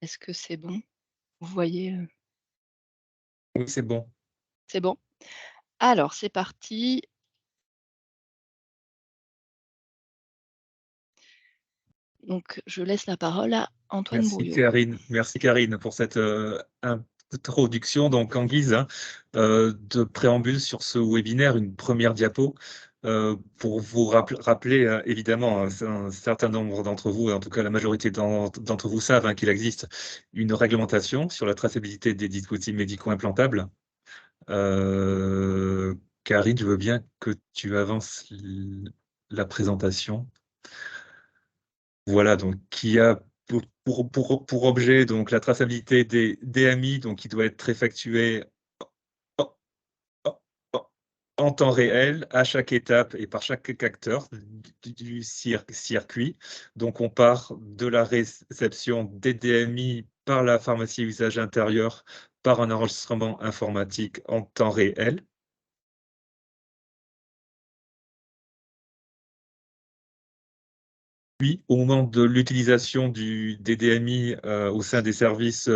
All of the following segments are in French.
Est-ce que c'est bon? Vous voyez, Oui, c'est bon. c'est bon? Alors c'est parti, donc je laisse la parole à Antoine Merci Brouillot. Karine. Merci Karine pour cette, introduction. Donc en guise, de préambule sur ce webinaire, une première diapo, pour vous rappeler, évidemment, un certain nombre d'entre vous, et en tout cas la majorité d'entre vous savent, qu'il existe une réglementation sur la traçabilité des dispositifs médicaux implantables. Heu, Karine, je veux bien que tu avances la présentation. Voilà, donc qui a pour objet donc la traçabilité des DMI, donc qui doit être effectuée en en en en temps réel, à chaque étape et par chaque acteur du circuit. Donc on part de la réception des DMI par la pharmacie à usage intérieur, par un enregistrement informatique en temps réel. Puis, au moment de l'utilisation des DMI, au sein des services,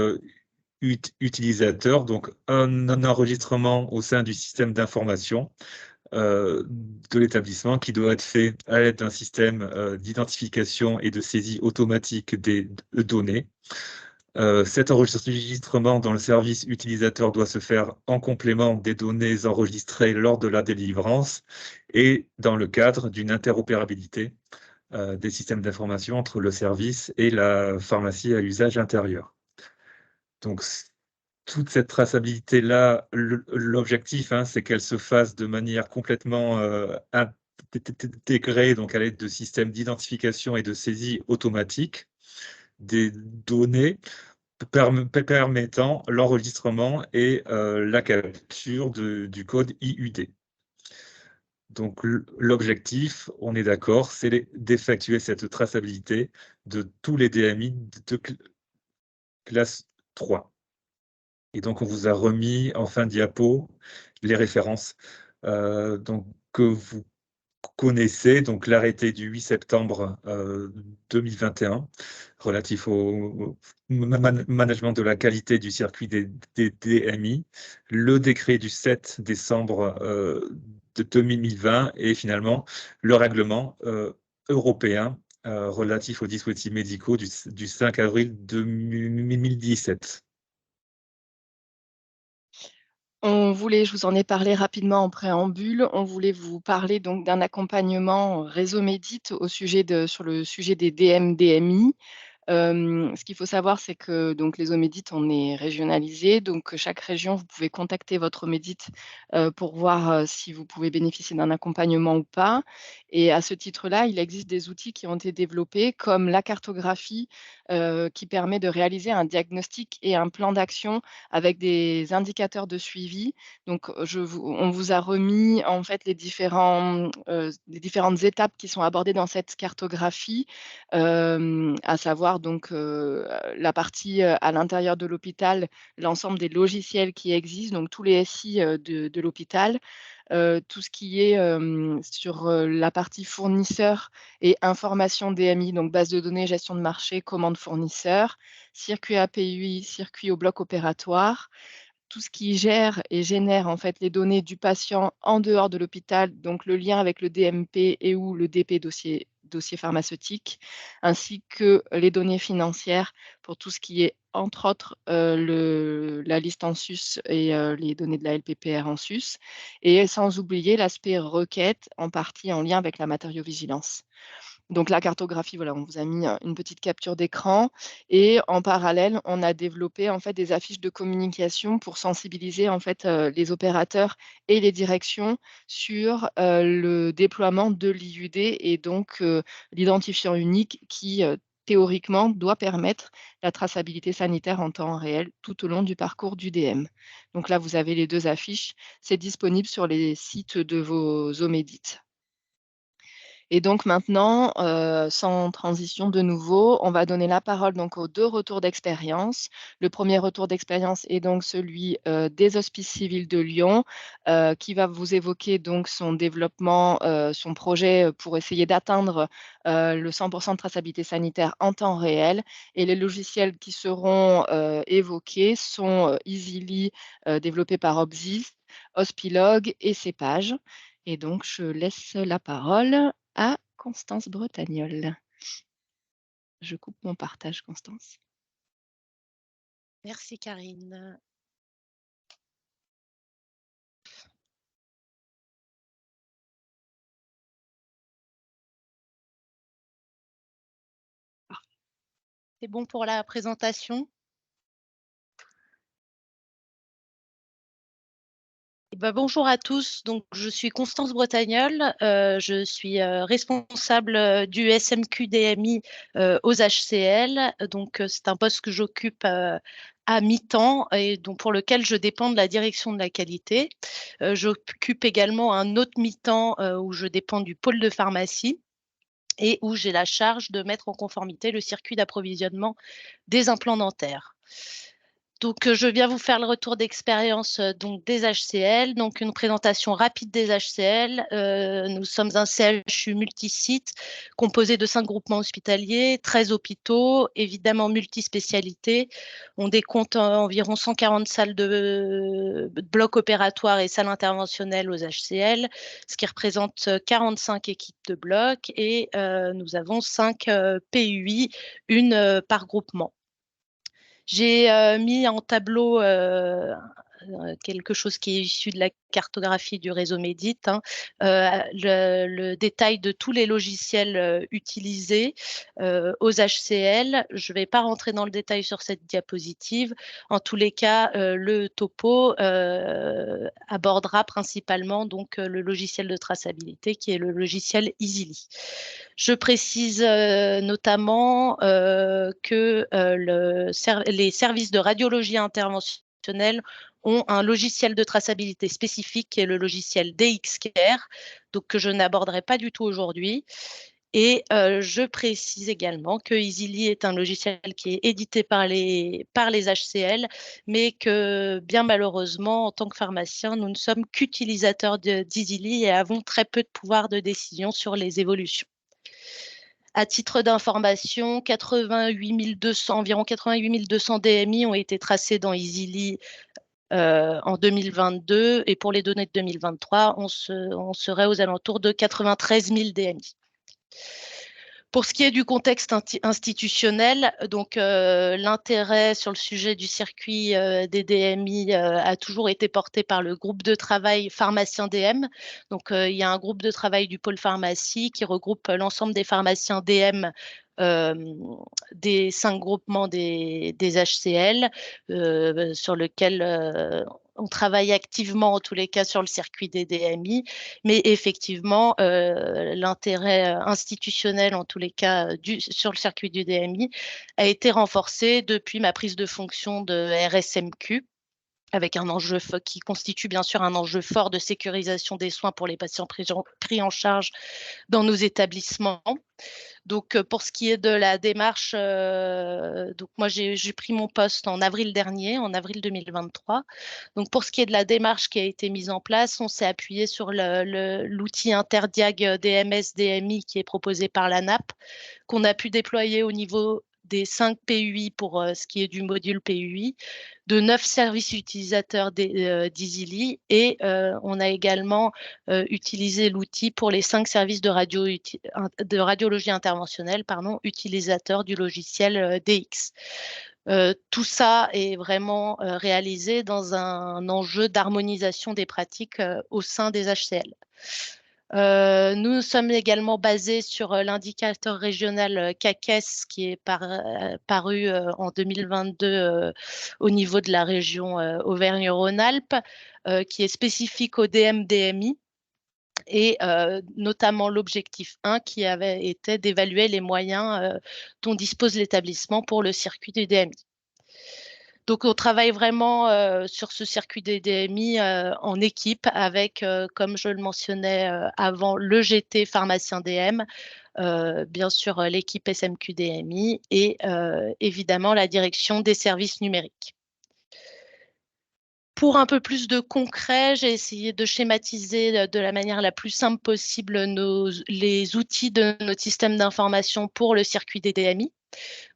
utilisateurs, un enregistrement au sein du système d'information, de l'établissement qui doit être fait à l'aide d'un système, d'identification et de saisie automatique des données. Cet enregistrement dans le service utilisateur doit se faire en complément des données enregistrées lors de la délivrance et dans le cadre d'une interopérabilité des systèmes d'information entre le service et la pharmacie à usage intérieur. Donc toute cette traçabilité-là, l'objectif, c'est qu'elle se fasse de manière complètement, intégrée, donc à l'aide de systèmes d'identification et de saisie automatique des données permettant l'enregistrement et la capture du code IUD. Donc l'objectif, on est d'accord, c'est d'effectuer cette traçabilité de tous les DMI de classe 3. Et donc on vous a remis en fin de diapo les références, donc que vous connaissez, donc l'arrêté du 8 septembre, 2021 relatif au management de la qualité du circuit des DMI, le décret du 7 décembre, de 2020 et finalement le règlement, européen, relatif aux dispositifs médicaux du 5 avril 2017. Je vous en ai parlé rapidement en préambule, on voulait vous parler donc d'un accompagnement réseau Médit sur le sujet des DM-DMI. Ce qu'il faut savoir, c'est que donc les OMEDIT, on est régionalisé, donc chaque région, vous pouvez contacter votre OMEDIT, pour voir, si vous pouvez bénéficier d'un accompagnement ou pas et à ce titre-là, il existe des outils qui ont été développés comme la cartographie, qui permet de réaliser un diagnostic et un plan d'action avec des indicateurs de suivi. Donc on vous a remis en fait les différentes étapes qui sont abordées dans cette cartographie. À savoir donc, la partie, à l'intérieur de l'hôpital, l'ensemble des logiciels qui existent, donc tous les SI, de l'hôpital, tout ce qui est, sur, la partie fournisseurs et information DMI, donc base de données, gestion de marché, commande fournisseur, circuit API, circuit au bloc opératoire, tout ce qui gère et génère en fait les données du patient en dehors de l'hôpital, donc le lien avec le DMP et ou le DP dossier pharmaceutique, ainsi que les données financières pour tout ce qui est entre autres, la liste en sus et les données de la LPPR en sus et sans oublier l'aspect requête en partie en lien avec la matériovigilance. Donc la cartographie, voilà, on vous a mis, une petite capture d'écran et en parallèle, on a développé, en fait, des affiches de communication pour sensibiliser, en fait, les opérateurs et les directions sur, le déploiement de l'IUD et donc l'identifiant unique qui, théoriquement, doit permettre la traçabilité sanitaire en temps réel tout au long du parcours du DM. Donc là, vous avez les 2 affiches, c'est disponible sur les sites de vos OMEDIT. Et donc maintenant, sans transition de nouveau, on va donner la parole donc aux 2 retours d'expérience. Le premier retour d'expérience est donc celui, des Hospices civils de Lyon, qui va vous évoquer donc son développement, son projet, pour essayer d'atteindre, le 100 de traçabilité sanitaire en temps réel. Et les logiciels qui seront, évoqués sont, Easily, développé par Obsys, Hospilog et Cepage. Et donc je laisse la parole à Constance Bretagnol. Je coupe mon partage, Constance. Merci Karine. C'est bon pour la présentation? Bonjour à tous, donc je suis Constance Bretagnol, je suis responsable du SMQ-DMI aux HCL. Donc c'est un poste que j'occupe à mi-temps et donc pour lequel je dépends de la direction de la qualité. J'occupe également un autre mi-temps où je dépends du pôle de pharmacie et où j'ai la charge de mettre en conformité le circuit d'approvisionnement des implants dentaires. Donc, je viens vous faire le retour d'expérience donc des HCL. Donc, une présentation rapide des HCL. Nous sommes un CHU multisite composé de 5 groupements hospitaliers, 13 hôpitaux, évidemment multispécialités. On décompte environ 140 salles de blocs opératoires et salles interventionnelles aux HCL, ce qui représente 45 équipes de blocs et nous avons 5 PUI, une par groupement. J'ai mis en tableau quelque chose qui est issu de la cartographie du réseau Medit, le détail de tous les logiciels utilisés aux HCL. Je ne vais pas rentrer dans le détail sur cette diapositive. En tous les cas, le topo abordera principalement donc, le logiciel de traçabilité qui est le logiciel Easily. Je précise notamment que les services de radiologie interventionnelle ont un logiciel de traçabilité spécifique qui est le logiciel DXCare, donc que je n'aborderai pas du tout aujourd'hui. Et je précise également que Easily est un logiciel qui est édité par les HCL, mais que bien malheureusement, en tant que pharmacien, nous ne sommes qu'utilisateurs d'Easily et avons très peu de pouvoir de décision sur les évolutions. À titre d'information, environ 88 200 DMI ont été tracés dans Easily en 2022 et pour les données de 2023, on serait aux alentours de 93 000 DMI. Pour ce qui est du contexte institutionnel, donc l'intérêt sur le sujet du circuit des DMI a toujours été porté par le groupe de travail pharmacien DM. Donc il y a un groupe de travail du pôle pharmacie qui regroupe l'ensemble des pharmaciens DM des 5 groupements des HCL sur lequel on travaille activement en tous les cas sur le circuit des DMI, mais effectivement l'intérêt institutionnel en tous les cas sur le circuit du DMI a été renforcé depuis ma prise de fonction de RSMQ, avec un enjeu qui constitue bien sûr un enjeu fort de sécurisation des soins pour les patients pris en charge dans nos établissements. Donc, pour ce qui est de la démarche, donc moi, j'ai pris mon poste en avril dernier, en avril 2023. Donc, pour ce qui est de la démarche qui a été mise en place, on s'est appuyé sur l'outil Interdiag DMS-DMI qui est proposé par l'ANAP, qu'on a pu déployer au niveau des 5 PUI pour ce qui est du module PUI, de 9 services utilisateurs d'Easily et on a également utilisé l'outil pour les 5 services de radiologie interventionnelle, utilisateurs du logiciel DX. Tout ça est vraiment réalisé dans un enjeu d'harmonisation des pratiques au sein des HCL. Nous sommes également basés sur l'indicateur régional CAQES qui est paru en 2022 au niveau de la région Auvergne-Rhône-Alpes, qui est spécifique au DM-DMI et notamment l'objectif 1 qui avait été d'évaluer les moyens dont dispose l'établissement pour le circuit du DMI. Donc, on travaille vraiment sur ce circuit des DMI en équipe avec, comme je le mentionnais avant, le GT pharmacien DM, bien sûr l'équipe SMQ DMI et évidemment la direction des services numériques. Pour un peu plus de concret, j'ai essayé de schématiser de la manière la plus simple possible les outils de notre système d'information pour le circuit des DMI.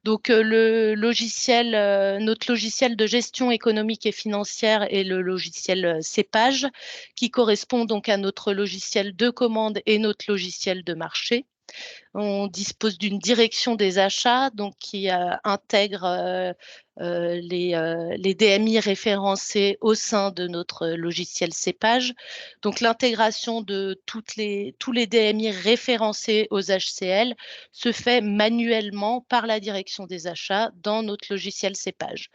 Donc, notre logiciel de gestion économique et financière est le logiciel CEPAGE, qui correspond donc à notre logiciel de commande et notre logiciel de marché. On dispose d'une direction des achats donc, qui intègre les DMI référencés au sein de notre logiciel CEPAGE. Donc, l'intégration de tous les DMI référencés aux HCL se fait manuellement par la direction des achats dans notre logiciel CEPAGE.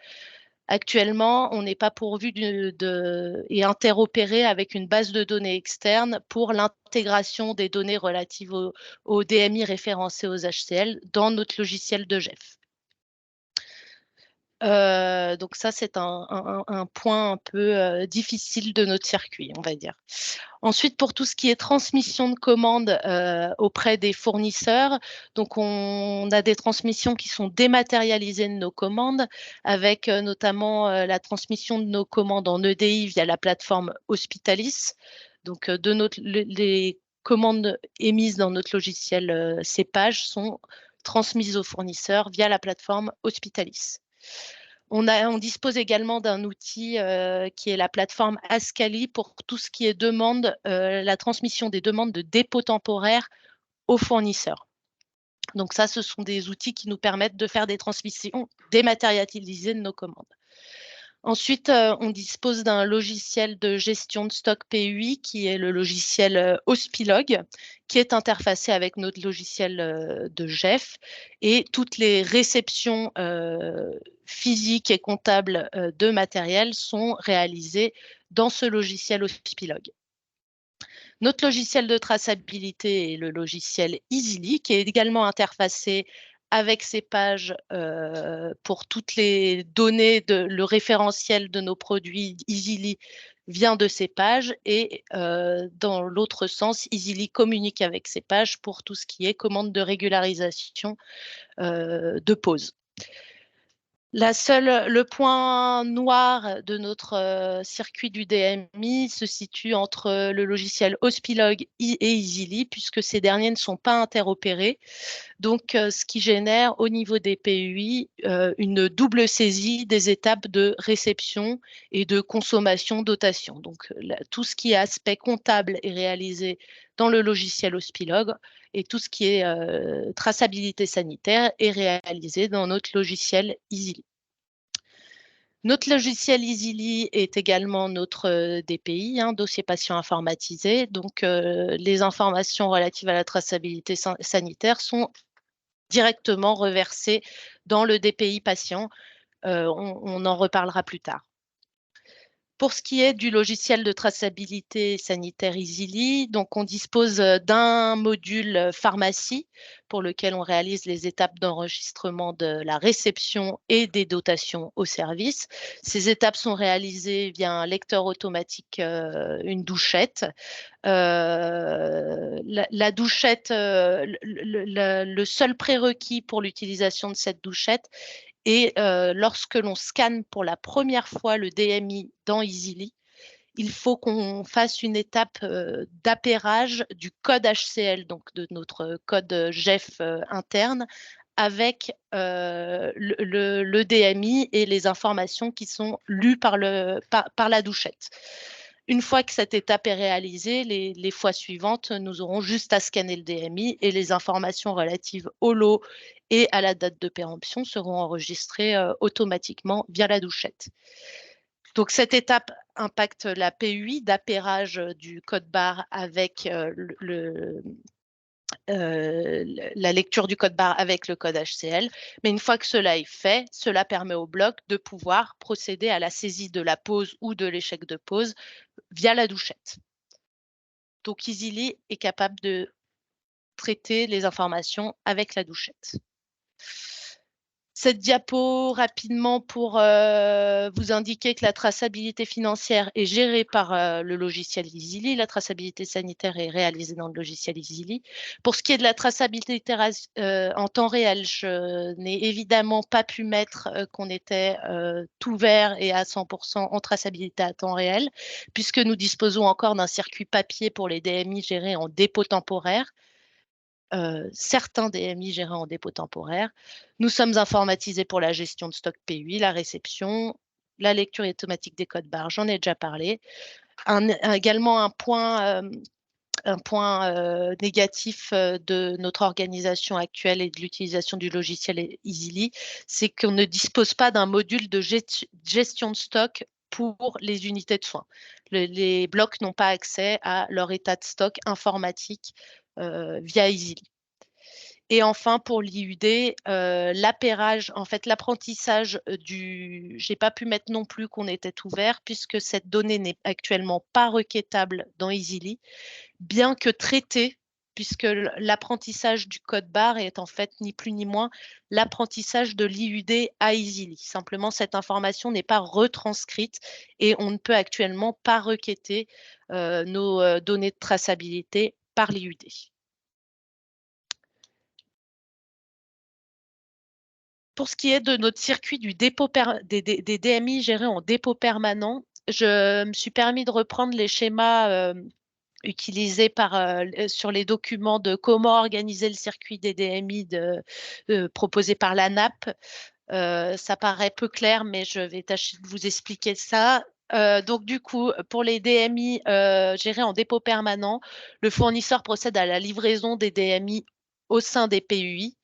Actuellement, on n'est pas pourvu et interopéré avec une base de données externe pour l'intégration des données relatives aux DMI référencés aux HCL dans notre logiciel de GEF. Donc ça, c'est un point un peu difficile de notre circuit, on va dire. Ensuite, pour tout ce qui est transmission de commandes auprès des fournisseurs, donc on a des transmissions qui sont dématérialisées de nos commandes, avec notamment la transmission de nos commandes en EDI via la plateforme Hospitalis. Donc les commandes émises dans notre logiciel CEPAGE sont transmises aux fournisseurs via la plateforme Hospitalis. On dispose également d'un outil qui est la plateforme Ascali pour tout ce qui est la transmission des demandes de dépôt temporaire aux fournisseurs. Donc ça, ce sont des outils qui nous permettent de faire des transmissions dématérialisées de nos commandes. Ensuite, on dispose d'un logiciel de gestion de stock PUI qui est le logiciel Hospilog, qui est interfacé avec notre logiciel de GEF et toutes les réceptions physiques et comptables de matériel sont réalisées dans ce logiciel Hospilog. Notre logiciel de traçabilité est le logiciel Easily, qui est également interfacé avec CEPAGE pour toutes les données, le référentiel de nos produits. Easily vient de CEPAGE et dans l'autre sens, Easily communique avec CEPAGE pour tout ce qui est commande de régularisation de pause. Le point noir de notre circuit du DMI se situe entre le logiciel Hospilog et Easily, puisque ces derniers ne sont pas interopérés. Donc, ce qui génère au niveau des PUI une double saisie des étapes de réception et de consommation dotation. Donc, tout ce qui est aspect comptable est réalisé dans le logiciel Hospilog et tout ce qui est traçabilité sanitaire est réalisé dans notre logiciel Easily. Notre logiciel Easily est également notre DPI, dossier patient informatisé. Donc, les informations relatives à la traçabilité sanitaire sont directement reversées dans le DPI patient. On en reparlera plus tard. Pour ce qui est du logiciel de traçabilité sanitaire Easily, donc on dispose d'un module pharmacie pour lequel on réalise les étapes d'enregistrement de la réception et des dotations au service. Ces étapes sont réalisées via un lecteur automatique, une douchette. La douchette, le seul prérequis pour l'utilisation de cette douchette, et lorsque l'on scanne pour la première fois le DMI dans Easily, il faut qu'on fasse une étape d'appairage du code HCL, donc de notre code GEF interne, avec le DMI et les informations qui sont lues par la douchette. Une fois que cette étape est réalisée, les fois suivantes, nous aurons juste à scanner le DMI et les informations relatives au lot et à la date de péremption seront enregistrées automatiquement via la douchette. Donc, cette étape impacte la PUI d'appairage du code barre avec la lecture du code barre avec le code HCL. Mais une fois que cela est fait, cela permet au bloc de pouvoir procéder à la saisie de la pause ou de l'échec de pause via la douchette. Donc, Easily est capable de traiter les informations avec la douchette. Cette diapo rapidement pour vous indiquer que la traçabilité financière est gérée par le logiciel Easily. La traçabilité sanitaire est réalisée dans le logiciel Easily. Pour ce qui est de la traçabilité en temps réel, je n'ai évidemment pas pu mettre qu'on était tout vert et à 100% en traçabilité à temps réel, puisque nous disposons encore d'un circuit papier pour les DMI gérés en dépôt temporaire. Certains DMI gérés en dépôt temporaire. Nous sommes informatisés pour la gestion de stock PUI, la réception, la lecture automatique des codes barres, j'en ai déjà parlé. Également un point négatif de notre organisation actuelle et de l'utilisation du logiciel Easily, c'est qu'on ne dispose pas d'un module de gestion de stock pour les unités de soins. Les blocs n'ont pas accès à leur état de stock informatique via Easily. Et enfin, pour l'IUD, l'appairage, en fait, l'apprentissage je n'ai pas pu mettre non plus qu'on était ouvert puisque cette donnée n'est actuellement pas requêtable dans Easily, bien que traitée, puisque l'apprentissage du code barre est en fait ni plus ni moins l'apprentissage de l'IUD à Easily. Simplement, cette information n'est pas retranscrite et on ne peut actuellement pas requêter nos données de traçabilité par l'IUD. Pour ce qui est de notre circuit du dépôt des DMI gérés en dépôt permanent, je me suis permis de reprendre les schémas utilisés sur les documents de comment organiser le circuit des DMI proposé par l'ANAP. Ça paraît peu clair, mais je vais tâcher de vous expliquer ça. Donc, du coup, pour les DMI gérés en dépôt permanent, le fournisseur procède à la livraison des DMI au sein des PUI.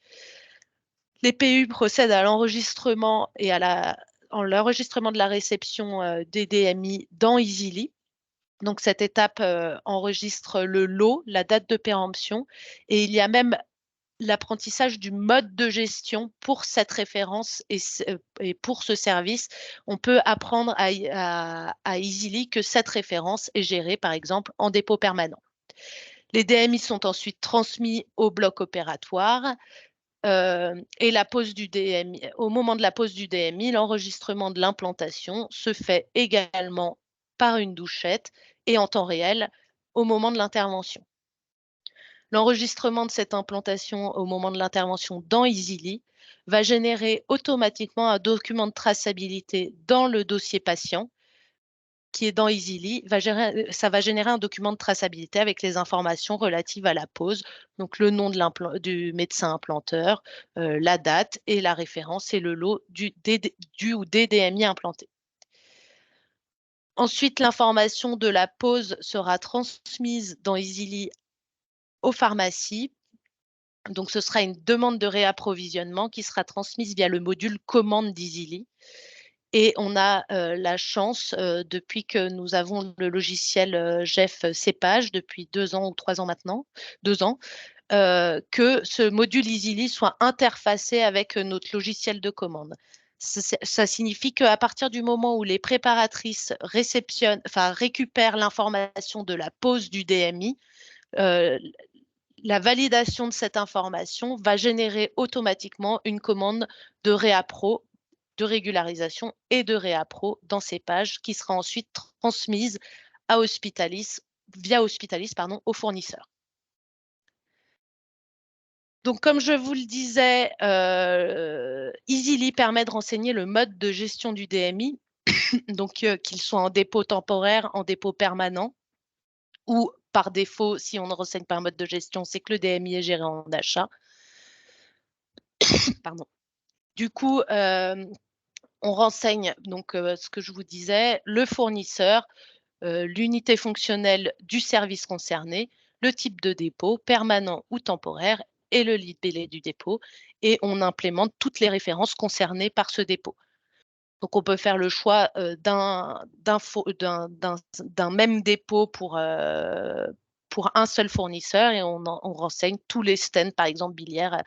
Les PU procèdent à l'enregistrement et l'enregistrement de la réception des DMI dans Easily. Donc, cette étape enregistre le lot, la date de péremption, et il y a même l'apprentissage du mode de gestion pour cette référence et pour ce service. On peut apprendre à Easily que cette référence est gérée, par exemple, en dépôt permanent. Les DMI sont ensuite transmis au bloc opératoire. Et la pose du DMI, au moment de la pose du DMI, l'enregistrement de l'implantation se fait également par une douchette et en temps réel au moment de l'intervention. L'enregistrement de cette implantation au moment de l'intervention dans Easily va générer automatiquement un document de traçabilité dans le dossier patient qui est dans Easily, ça va générer un document de traçabilité avec les informations relatives à la pose, donc le nom du médecin implanteur, la date et la référence et le lot du ou des DMI implantés. Ensuite, l'information de la pose sera transmise dans Easily aux pharmacies. Donc, ce sera une demande de réapprovisionnement qui sera transmise via le module commande d'Easily. Et on a la chance, depuis que nous avons le logiciel GEF Cépage, depuis 2 ans ou 3 ans maintenant, 2 ans, que ce module Easily soit interfacé avec notre logiciel de commande. Ça signifie qu'à partir du moment où les préparatrices récupèrent l'information de la pose du DMI, la validation de cette information va générer automatiquement une commande de réappro, de régularisation et de réappro dans ces pages qui sera ensuite transmise à via Hospitalis au fournisseur. Donc, comme je vous le disais, Easily permet de renseigner le mode de gestion du DMI, donc qu'il soit en dépôt temporaire, en dépôt permanent, ou par défaut, si on ne renseigne pas un mode de gestion, c'est que le DMI est géré en achat. Pardon. Du coup, on renseigne donc ce que je vous disais, le fournisseur, l'unité fonctionnelle du service concerné, le type de dépôt, permanent ou temporaire, et le libellé du dépôt. Et on implémente toutes les références concernées par ce dépôt. Donc, on peut faire le choix d'un même dépôt pour un seul fournisseur et on renseigne tous les stents, par exemple biliaires,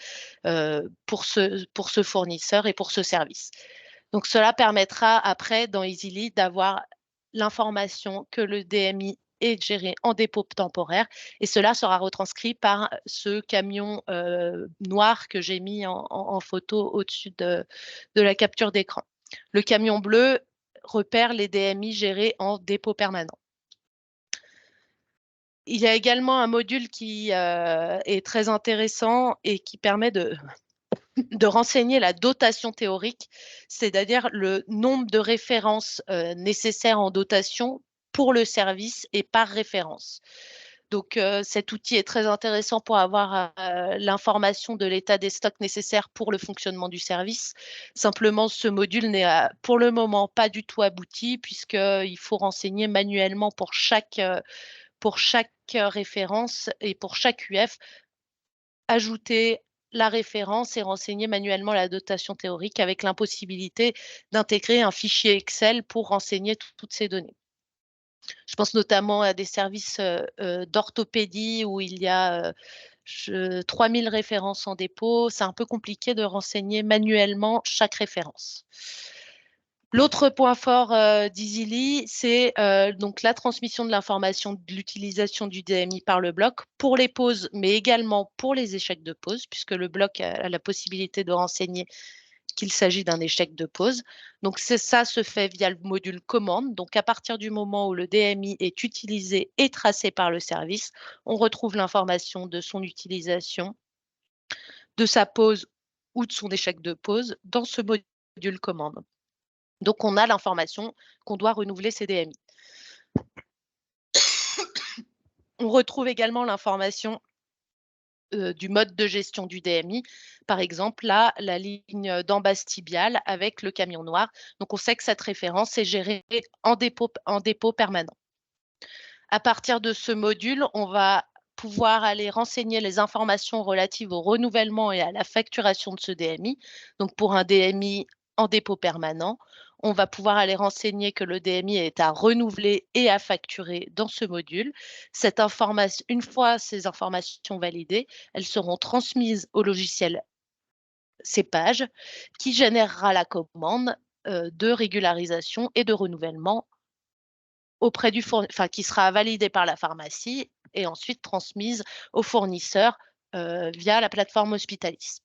pour ce fournisseur et pour ce service. Donc, cela permettra après, dans Easily, d'avoir l'information que le DMI est géré en dépôt temporaire et cela sera retranscrit par ce camion noir que j'ai mis en photo au-dessus de la capture d'écran. Le camion bleu repère les DMI gérés en dépôt permanent. Il y a également un module qui est très intéressant et qui permet de renseigner la dotation théorique, c'est-à-dire le nombre de références nécessaires en dotation pour le service et par référence. Donc, cet outil est très intéressant pour avoir l'information de l'état des stocks nécessaires pour le fonctionnement du service. Simplement, ce module n'est pour le moment pas du tout abouti puisqu'il faut renseigner manuellement pour chaque référence et pour chaque UF, ajouter la référence et renseigner manuellement la dotation théorique avec l'impossibilité d'intégrer un fichier Excel pour renseigner toutes ces données. Je pense notamment à des services d'orthopédie où il y a 3000 références en dépôt. C'est un peu compliqué de renseigner manuellement chaque référence. L'autre point fort d'Easily, c'est donc la transmission de l'information de l'utilisation du DMI par le bloc pour les pauses, mais également pour les échecs de pause, puisque le bloc a la possibilité de renseigner qu'il s'agit d'un échec de pause. Donc, ça se fait via le module commande. Donc, à partir du moment où le DMI est utilisé et tracé par le service, on retrouve l'information de son utilisation, de sa pause ou de son échec de pause dans ce module commande. Donc, on a l'information qu'on doit renouveler ses DMI. On retrouve également l'information du mode de gestion du DMI. Par exemple, là, la ligne d'embase tibiale avec le camion noir. Donc, on sait que cette référence est gérée en dépôt permanent. À partir de ce module, on va pouvoir aller renseigner les informations relatives au renouvellement et à la facturation de ce DMI. Donc, pour un DMI en dépôt permanent, on va pouvoir aller renseigner que le DMI est à renouveler et à facturer dans ce module. Une fois ces informations validées, elles seront transmises au logiciel Cépage qui générera la commande de régularisation et de renouvellement auprès qui sera validée par la pharmacie et ensuite transmise au fournisseur via la plateforme Hospitalis.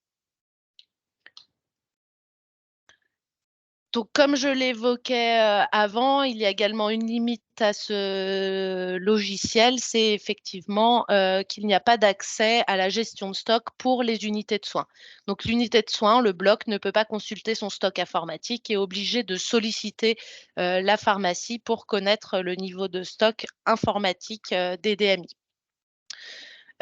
Donc, comme je l'évoquais avant, il y a également une limite à ce logiciel, c'est effectivement qu'il n'y a pas d'accès à la gestion de stock pour les unités de soins. Donc, l'unité de soins, le bloc, ne peut pas consulter son stock informatique et est obligé de solliciter la pharmacie pour connaître le niveau de stock informatique des DMI.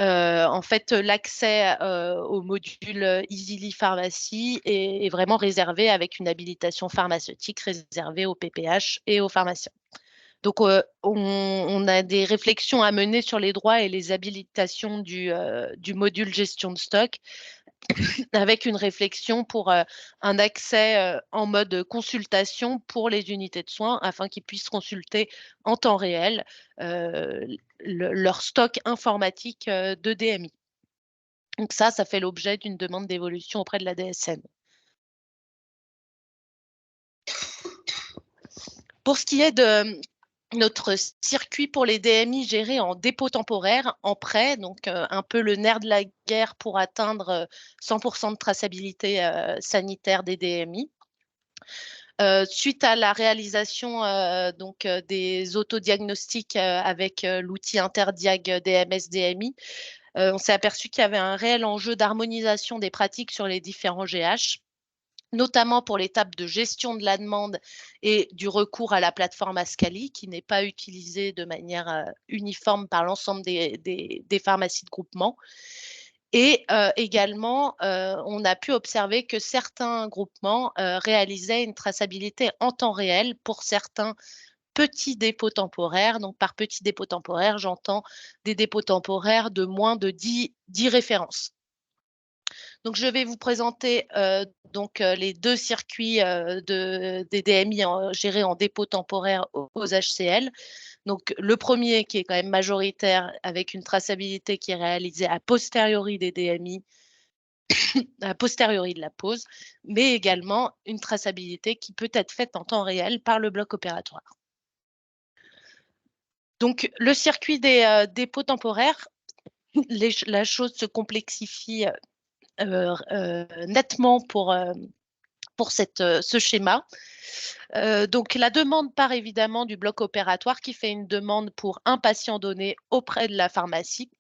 En fait, l'accès au module Easily Pharmacie est vraiment réservé avec une habilitation pharmaceutique réservée aux PPH et aux pharmaciens. Donc, on a des réflexions à mener sur les droits et les habilitations du module gestion de stock avec une réflexion pour un accès en mode consultation pour les unités de soins afin qu'ils puissent consulter en temps réel leur stock informatique de DMI. Donc ça fait l'objet d'une demande d'évolution auprès de la DSN. Pour ce qui est de notre circuit pour les DMI gérés en dépôt temporaire, en prêt, donc un peu le nerf de la guerre pour atteindre 100% de traçabilité sanitaire des DMI. Suite à la réalisation des autodiagnostics avec l'outil Interdiag DMS-DMI, on s'est aperçu qu'il y avait un réel enjeu d'harmonisation des pratiques sur les différents GH, notamment pour l'étape de gestion de la demande et du recours à la plateforme Ascali, qui n'est pas utilisée de manière uniforme par l'ensemble des pharmacies de groupement. Et également, on a pu observer que certains groupements réalisaient une traçabilité en temps réel pour certains petits dépôts temporaires. Donc, par petits dépôts temporaires, j'entends des dépôts temporaires de moins de 10 références. Donc, je vais vous présenter les deux circuits des DMI gérés en dépôt temporaire aux HCL. Donc, le premier qui est quand même majoritaire avec une traçabilité qui est réalisée a posteriori des DMI, a posteriori de la pause, mais également une traçabilité qui peut être faite en temps réel par le bloc opératoire. Donc, le circuit des dépôts temporaires, la chose se complexifie nettement pour ce schéma. Donc, la demande part évidemment du bloc opératoire qui fait une demande pour un patient donné auprès de la pharmacie.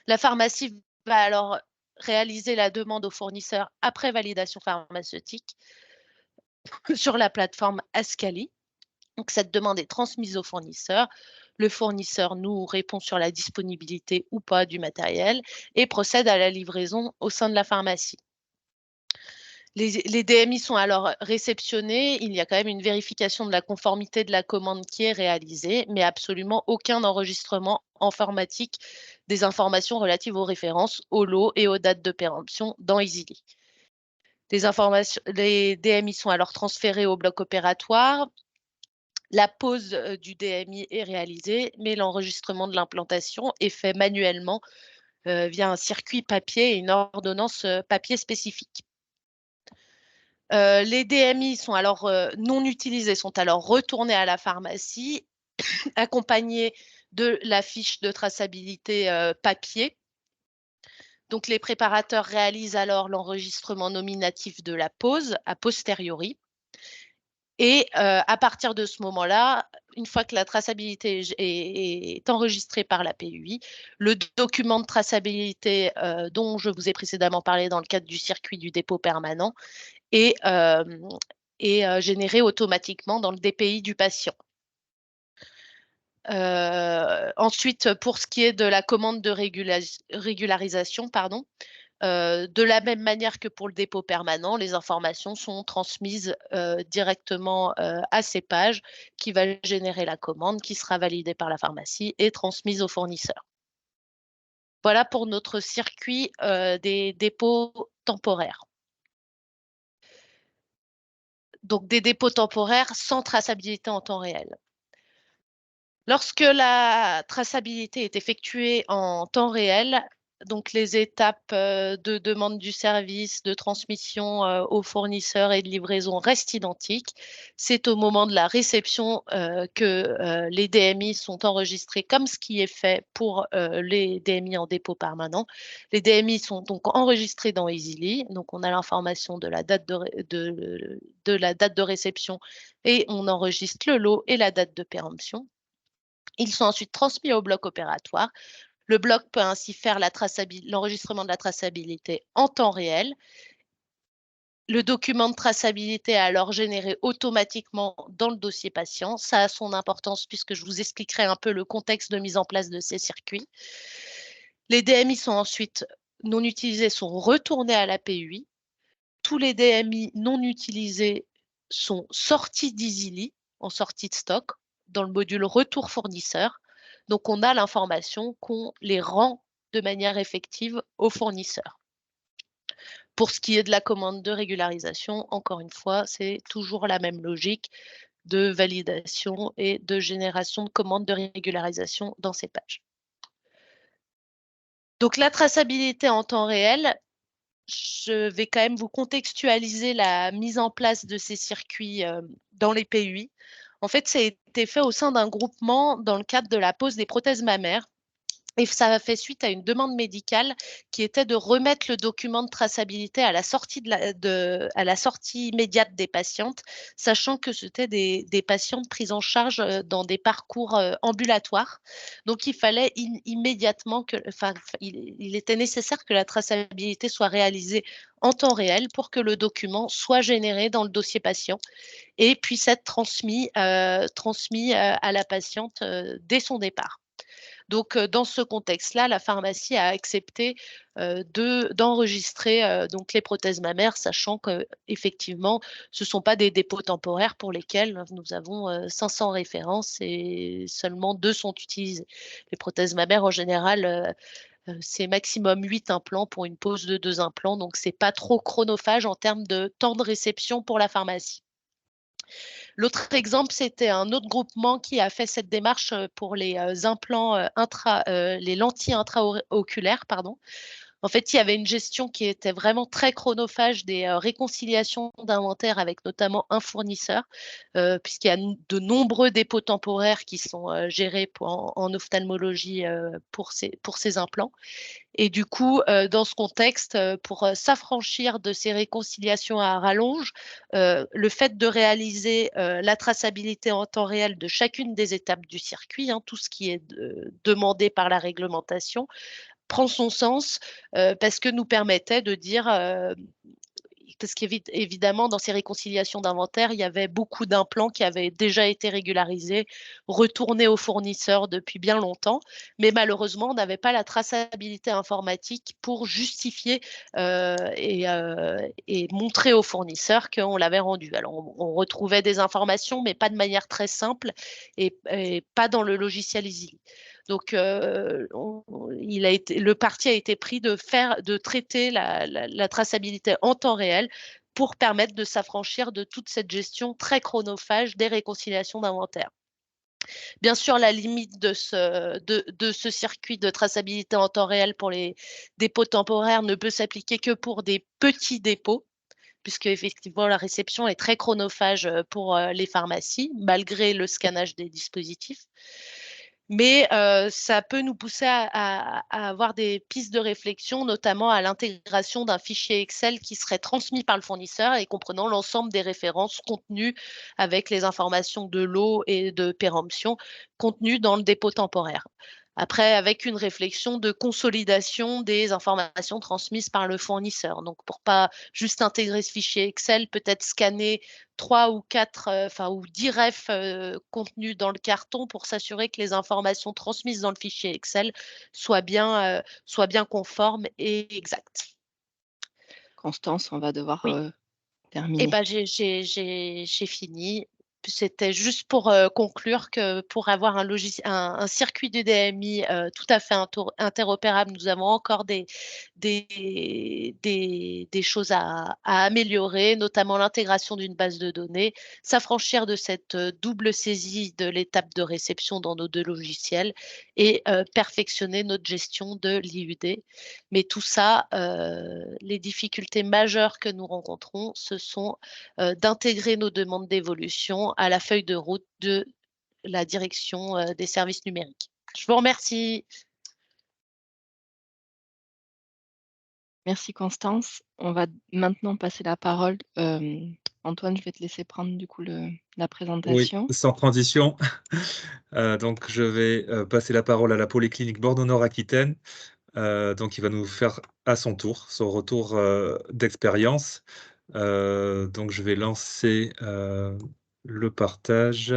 La pharmacie va alors réaliser la demande au fournisseur après validation pharmaceutique sur la plateforme Ascali. Donc, cette demande est transmise au fournisseur. Le fournisseur nous répond sur la disponibilité ou pas du matériel et procède à la livraison au sein de la pharmacie. Les DMI sont alors réceptionnés. Il y a quand même une vérification de la conformité de la commande qui est réalisée, mais absolument aucun enregistrement informatique des informations relatives aux références, aux lots et aux dates de péremption dans EasyLy. Les DMI sont alors transférés au bloc opératoire. La pose du DMI est réalisée, mais l'enregistrement de l'implantation est fait manuellement via un circuit papier et une ordonnance papier spécifique. Les DMI sont alors non utilisés, sont alors retournés à la pharmacie, accompagnés de la fiche de traçabilité papier. Donc, les préparateurs réalisent alors l'enregistrement nominatif de la pose a posteriori. Et à partir de ce moment-là, une fois que la traçabilité est enregistrée par la PUI, le document de traçabilité dont je vous ai précédemment parlé dans le cadre du circuit du dépôt permanent est généré automatiquement dans le DPI du patient. Ensuite, pour ce qui est de la commande de régularisation, de la même manière que pour le dépôt permanent, les informations sont transmises directement à CEPAGE qui va générer la commande qui sera validée par la pharmacie et transmise au fournisseur. Voilà pour notre circuit des dépôts temporaires. Donc, des dépôts temporaires sans traçabilité en temps réel. Lorsque la traçabilité est effectuée en temps réel, donc les étapes de demande du service, de transmission au fournisseur et de livraison restent identiques. C'est au moment de la réception que les DMI sont enregistrés comme ce qui est fait pour les DMI en dépôt permanent. Les DMI sont donc enregistrés dans EasyLy. Donc, on a l'information de la date de la date de réception et on enregistre le lot et la date de péremption. Ils sont ensuite transmis au bloc opératoire. Le bloc peut ainsi faire l'enregistrement de la traçabilité en temps réel. Le document de traçabilité est alors généré automatiquement dans le dossier patient. Ça a son importance puisque je vous expliquerai un peu le contexte de mise en place de ces circuits. Les DMI sont ensuite non utilisés, sont retournés à la PUI. Tous les DMI non utilisés sont sortis d'EasyLy en sortie de stock dans le module retour fournisseur. Donc, on a l'information qu'on les rend de manière effective au fournisseur. Pour ce qui est de la commande de régularisation, encore une fois, c'est toujours la même logique de validation et de génération de commandes de régularisation dans CEPAGE. Donc, la traçabilité en temps réel, je vais quand même vous contextualiser la mise en place de ces circuits dans les PUI. En fait, ça a été fait au sein d'un groupement dans le cadre de la pose des prothèses mammaires. Et ça a fait suite à une demande médicale qui était de remettre le document de traçabilité à la sortie, à la sortie immédiate des patientes, sachant que c'était des patientes prises en charge dans des parcours ambulatoires. Donc, il fallait immédiatement il était nécessaire que la traçabilité soit réalisée en temps réel pour que le document soit généré dans le dossier patient et puisse être transmis à la patiente dès son départ. Donc, dans ce contexte-là, la pharmacie a accepté d'enregistrer donc les prothèses mammaires, sachant qu'effectivement, ce ne sont pas des dépôts temporaires pour lesquels nous avons 500 références et seulement 2 sont utilisées. Les prothèses mammaires, en général, c'est maximum 8 implants pour une pose de 2 implants, donc ce n'est pas trop chronophage en termes de temps de réception pour la pharmacie. L'autre exemple, c'était un autre groupement qui a fait cette démarche pour les implants les lentilles intraoculaires, pardon. En fait, il y avait une gestion qui était vraiment très chronophage des réconciliations d'inventaire avec notamment un fournisseur, puisqu'il y a de nombreux dépôts temporaires qui sont gérés en ophtalmologie pour ces implants. Et du coup, dans ce contexte, pour s'affranchir de ces réconciliations à rallonge, le fait de réaliser la traçabilité en temps réel de chacune des étapes du circuit, tout ce qui est demandé par la réglementation, prend son sens parce que nous permettait de dire, parce qu'évidemment, dans ces réconciliations d'inventaire, il y avait beaucoup d'implants qui avaient déjà été régularisés, retournés aux fournisseurs depuis bien longtemps, mais malheureusement, on n'avait pas la traçabilité informatique pour justifier et montrer aux fournisseurs qu'on l'avait rendu. Alors, on retrouvait des informations, mais pas de manière très simple et pas dans le logiciel EASY. Donc, le parti a été pris de traiter la traçabilité en temps réel pour permettre de s'affranchir de toute cette gestion très chronophage des réconciliations d'inventaire. Bien sûr, la limite de ce circuit de traçabilité en temps réel pour les dépôts temporaires ne peut s'appliquer que pour des petits dépôts, puisque effectivement la réception est très chronophage pour les pharmacies, malgré le scannage des dispositifs. Mais ça peut nous pousser à avoir des pistes de réflexion, notamment à l'intégration d'un fichier Excel qui serait transmis par le fournisseur et comprenant l'ensemble des références contenues avec les informations de lot et de péremption contenues dans le dépôt temporaire. Après, avec une réflexion de consolidation des informations transmises par le fournisseur. Donc, pour pas juste intégrer ce fichier Excel, peut-être scanner 3 ou 4, ou 10 refs contenus dans le carton pour s'assurer que les informations transmises dans le fichier Excel soient bien conformes et exactes. Constance, on va devoir Oui. terminer. Ben, j'ai fini. C'était juste pour conclure que pour avoir un circuit de DMI tout à fait interopérable, nous avons encore des choses à améliorer, notamment l'intégration d'une base de données, s'affranchir de cette double saisie de l'étape de réception dans nos deux logiciels et perfectionner notre gestion de l'IUD. Mais tout ça, les difficultés majeures que nous rencontrons, ce sont d'intégrer nos demandes d'évolution à la feuille de route de la direction des services numériques. Je vous remercie. Merci Constance. On va maintenant passer la parole. Antoine, je vais te laisser prendre du coup la Oui, présentation. sans transition. Donc je vais passer la parole à la Polyclinique Bordeaux-Nord-Aquitaine. Donc il va nous faire à son tour son retour d'expérience. Donc je vais lancer le partage.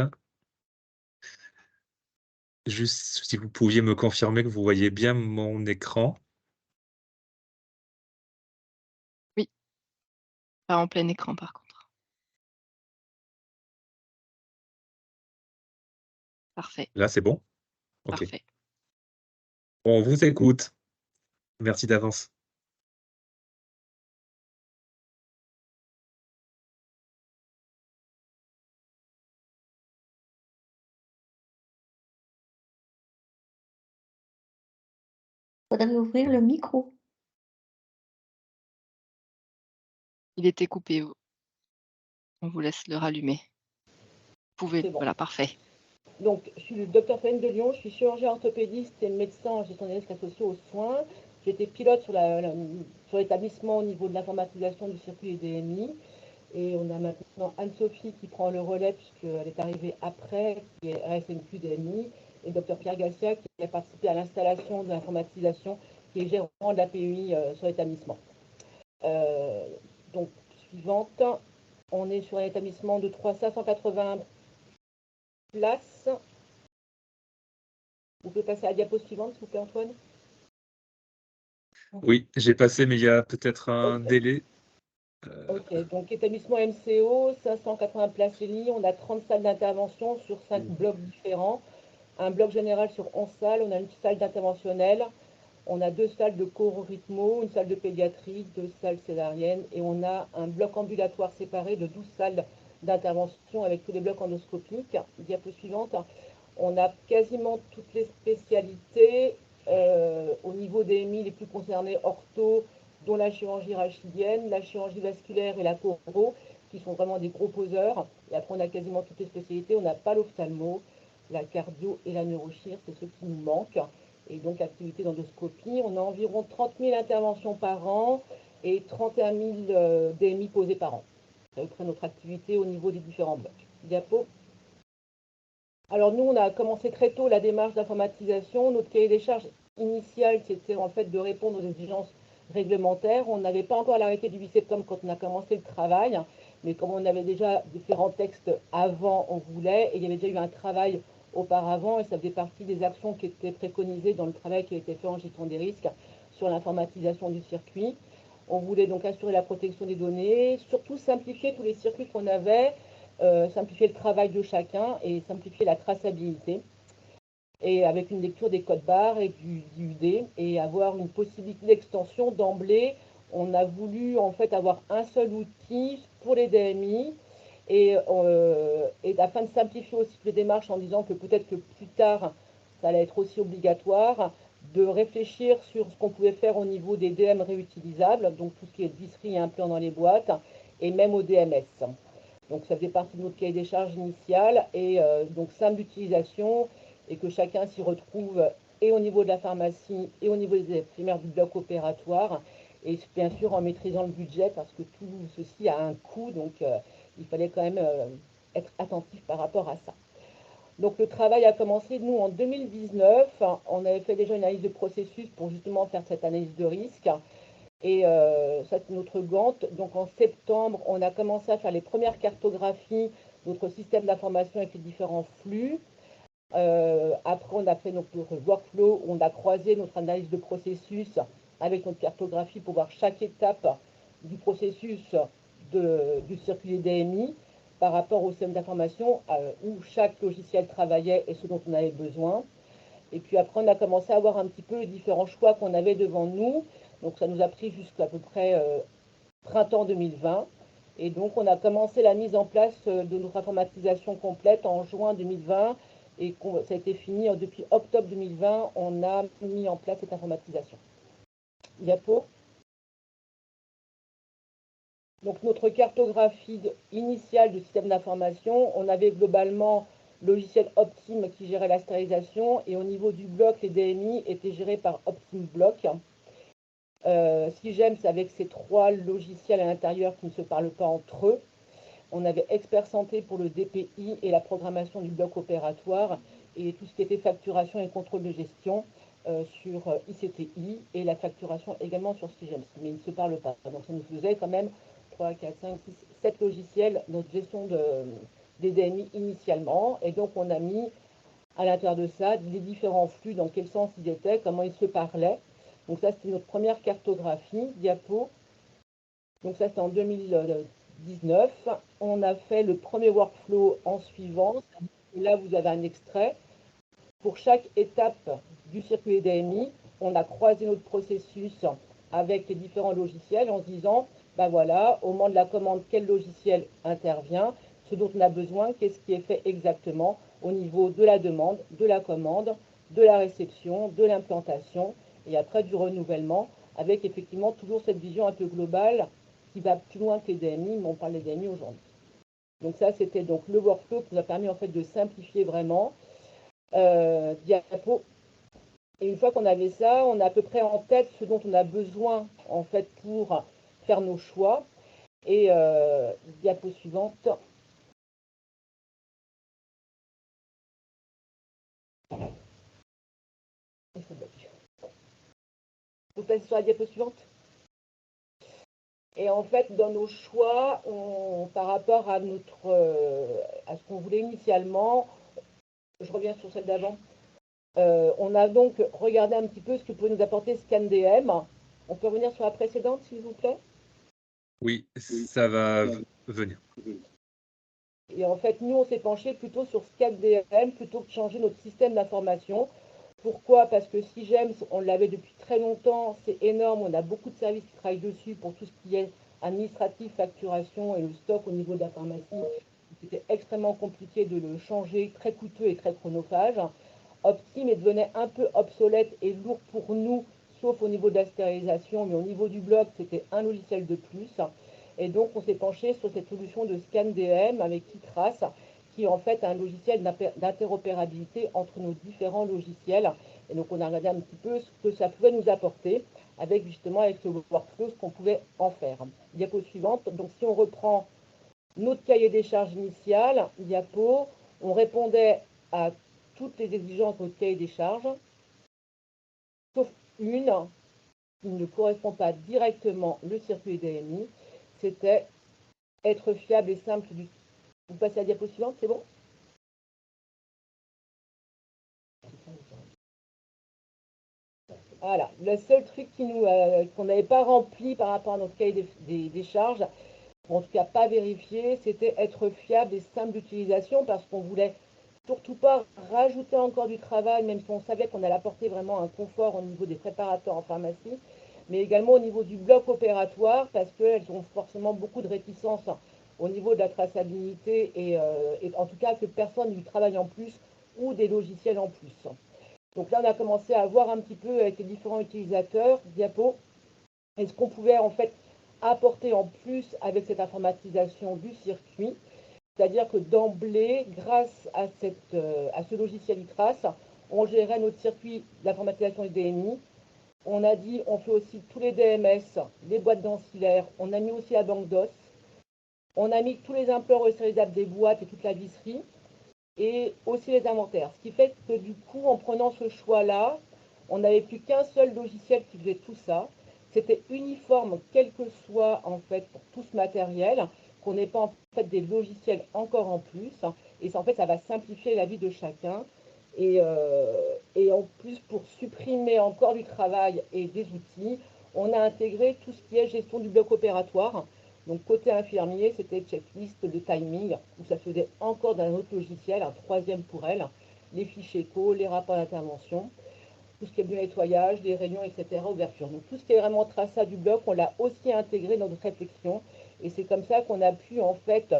Juste si vous pouviez me confirmer que vous voyez bien mon écran. Oui, pas en plein écran par contre. Parfait, Là, c'est bon? OK. parfait. On vous écoute. Merci d'avance. Faudrait ouvrir le micro. Il était coupé. On vous laisse le rallumer. Vous pouvez, C'est bon. voilà, parfait. Donc, je suis le docteur Faine de Lyon, je suis chirurgien orthopédiste et médecin en gestion des risques associés aux soins. J'étais pilote sur l'établissement au niveau de l'informatisation du circuit DMI. Et on a maintenant Anne-Sophie qui prend le relais puisqu'elle est arrivée après, qui est RSMQ DMI, et le docteur Pierre Gassia qui a participé à l'installation de l'informatisation, qui est gérant de la PUI sur l'établissement. Donc, suivante, on est sur un établissement de 580 places. Vous pouvez passer à la diapo suivante, s'il vous plaît, Antoine. Oui, j'ai passé, mais il y a peut-être un délai. Ok, donc établissement MCO, 580 places et lits. On a 30 salles d'intervention sur 5 blocs différents. Un bloc général sur 11 salles. On a une salle d'interventionnelle. On a 2 salles de choro-rythmo, une salle de pédiatrie, 2 salles césariennes. Et on a un bloc ambulatoire séparé de 12 salles d'intervention avec tous les blocs endoscopiques. Diapo suivante. On a quasiment toutes les spécialités Au niveau des MI les plus concernés, ortho, dont la chirurgie rachidienne, la chirurgie vasculaire et la choro, qui sont vraiment des gros poseurs. Et après, on a quasiment toutes les spécialités. On n'a pas l'ophtalmo, la cardio et la neurochir, c'est ce qui nous manque. Et donc, activité d'endoscopie. On a environ 30 000 interventions par an et 31 000 DMI posés par an. C'est à peu près notre activité au niveau des différents blocs. Diapo. Alors nous, on a commencé très tôt la démarche d'informatisation. Notre cahier des charges initial, c'était en fait de répondre aux exigences réglementaires. On n'avait pas encore l'arrêté du 8 septembre quand on a commencé le travail, mais comme on avait déjà différents textes avant, on voulait, et il y avait déjà eu un travail auparavant, et ça faisait partie des actions qui étaient préconisées dans le travail qui a été fait en gestion des risques sur l'informatisation du circuit. On voulait donc assurer la protection des données, surtout simplifier tous les circuits qu'on avait, simplifier le travail de chacun et simplifier la traçabilité. Et avec une lecture des codes barres et du UD et avoir une possibilité d'extension d'emblée. On a voulu en fait avoir un seul outil pour les DMI et afin de simplifier aussi les démarches en disant que peut-être que plus tard, ça allait être aussi obligatoire, de réfléchir sur ce qu'on pouvait faire au niveau des DM réutilisables, donc tout ce qui est disserie et implant dans les boîtes, et même au DMS. Donc ça faisait partie de notre cahier des charges initial et donc simple d'utilisation et que chacun s'y retrouve et au niveau de la pharmacie et au niveau des primaires du bloc opératoire et bien sûr en maîtrisant le budget parce que tout ceci a un coût, donc il fallait quand même être attentif par rapport à ça. Donc le travail a commencé, nous, en 2019. On avait fait déjà une analyse de processus pour justement faire cette analyse de risque. Et ça, c'est notre Gantt. Donc en septembre, on a commencé à faire les premières cartographies de notre système d'information avec les différents flux. Après, on a fait notre workflow, on a croisé notre analyse de processus avec notre cartographie pour voir chaque étape du processus du circuit DMI par rapport au système d'information où chaque logiciel travaillait et ce dont on avait besoin. Et puis après, on a commencé à voir un petit peu les différents choix qu'on avait devant nous. Donc ça nous a pris jusqu'à peu près printemps 2020. Et donc on a commencé la mise en place de notre informatisation complète en juin 2020. Et ça a été fini depuis octobre 2020, on a mis en place cette informatisation. Diapo. Donc notre cartographie initiale du système d'information, on avait globalement le logiciel Optim qui gérait la stérilisation et au niveau du bloc, les DMI étaient gérés par Optim Block. SIGEMS avec ces trois logiciels à l'intérieur qui ne se parlent pas entre eux. On avait Expert Santé pour le DPI et la programmation du bloc opératoire et tout ce qui était facturation et contrôle de gestion sur ICTI et la facturation également sur SIGEMS, mais ils ne se parlent pas. Donc ça nous faisait quand même 3, 4, 5, 6, 7 logiciels, notre gestion des DMI initialement. Et donc on a mis à l'intérieur de ça les différents flux, dans quel sens ils étaient, comment ils se parlaient. Donc ça c'était notre première cartographie, diapo. Donc ça c'était en 2019. On a fait le premier workflow en suivant. Et là vous avez un extrait. Pour chaque étape du circuit DMI, on a croisé notre processus avec les différents logiciels en se disant, ben voilà, au moment de la commande, quel logiciel intervient, ce dont on a besoin, qu'est-ce qui est fait exactement au niveau de la demande, de la commande, de la réception, de l'implantation et après du renouvellement, avec effectivement toujours cette vision un peu globale qui va plus loin que les DMI, mais on parle des DMI aujourd'hui. Donc ça, c'était donc le workflow qui nous a permis en fait de simplifier vraiment. Diapo. Et une fois qu'on avait ça, on a à peu près en tête ce dont on a besoin en fait pour faire nos choix. Et diapo suivante. Vous passez sur la diapo suivante. Et en fait, dans nos choix, par rapport à à ce qu'on voulait initialement, je reviens sur celle d'avant. On a donc regardé un petit peu ce que pouvait nous apporter ScanDM. On peut revenir sur la précédente, s'il vous plaît? Oui, ça va venir. Et en fait, nous, on s'est penché plutôt sur ScanDM plutôt que de changer notre système d'information. Pourquoi? Parce que SIGEMS, on l'avait depuis très longtemps, c'est énorme, on a beaucoup de services qui travaillent dessus pour tout ce qui est administratif, facturation et le stock au niveau de la pharmacie. C'était extrêmement compliqué de le changer, très coûteux et très chronophage. Optim devenait un peu obsolète et lourd pour nous, sauf au niveau de la stérilisation, mais au niveau du bloc, c'était un logiciel de plus. Et donc, on s'est penché sur cette solution de ScanDM avec Kitras, qui est en fait un logiciel d'interopérabilité entre nos différents logiciels. Et donc, on a regardé un petit peu ce que ça pouvait nous apporter, avec justement, avec ce workflow, ce qu'on pouvait en faire. Diapo suivante. Donc, si on reprend notre cahier des charges initial, diapo, on répondait à toutes les exigences de notre cahier des charges, sauf une qui ne correspond pas directement le circuit DMI, c'était être fiable et simple. Vous passez à la diapo suivante, c'est bon? Voilà, le seul truc qu'on n'avait pas rempli par rapport à notre cahier des charges, ou en tout cas pas vérifié, c'était être fiable et simple d'utilisation parce qu'on voulait surtout pas rajouter encore du travail, même si on savait qu'on allait apporter vraiment un confort au niveau des préparateurs en pharmacie, mais également au niveau du bloc opératoire parce qu'elles ont forcément beaucoup de réticences au niveau de la traçabilité et en tout cas que personne n'y travaille en plus ou des logiciels en plus. Donc là, on a commencé à voir un petit peu avec les différents utilisateurs, diapo, est-ce qu'on pouvait en fait apporter en plus avec cette informatisation du circuit. C'est-à-dire que d'emblée, grâce à ce logiciel ITRAS, on gérait notre circuit d'informatisation du DMI. On a dit, on fait aussi tous les DMS, les boîtes d'ancillaires. On a mis aussi la banque d'os. On a mis tous les implants restylisables des boîtes et toute la visserie. Et aussi les inventaires. Ce qui fait que du coup, en prenant ce choix-là, on n'avait plus qu'un seul logiciel qui faisait tout ça. C'était uniforme, quel que soit en fait pour tout ce matériel, qu'on n'ait pas en fait des logiciels encore en plus. Et en fait, ça va simplifier la vie de chacun. Et en plus, pour supprimer encore du travail et des outils, on a intégré tout ce qui est gestion du bloc opératoire. Donc côté infirmier, c'était checklist de timing, où ça faisait encore d'un autre logiciel, un troisième pour elle, les fiches éco, les rapports d'intervention, tout ce qui est bien nettoyage, les réunions, etc., ouverture. Donc tout ce qui est vraiment traçage du bloc, on l'a aussi intégré dans notre réflexion. Et c'est comme ça qu'on a pu en fait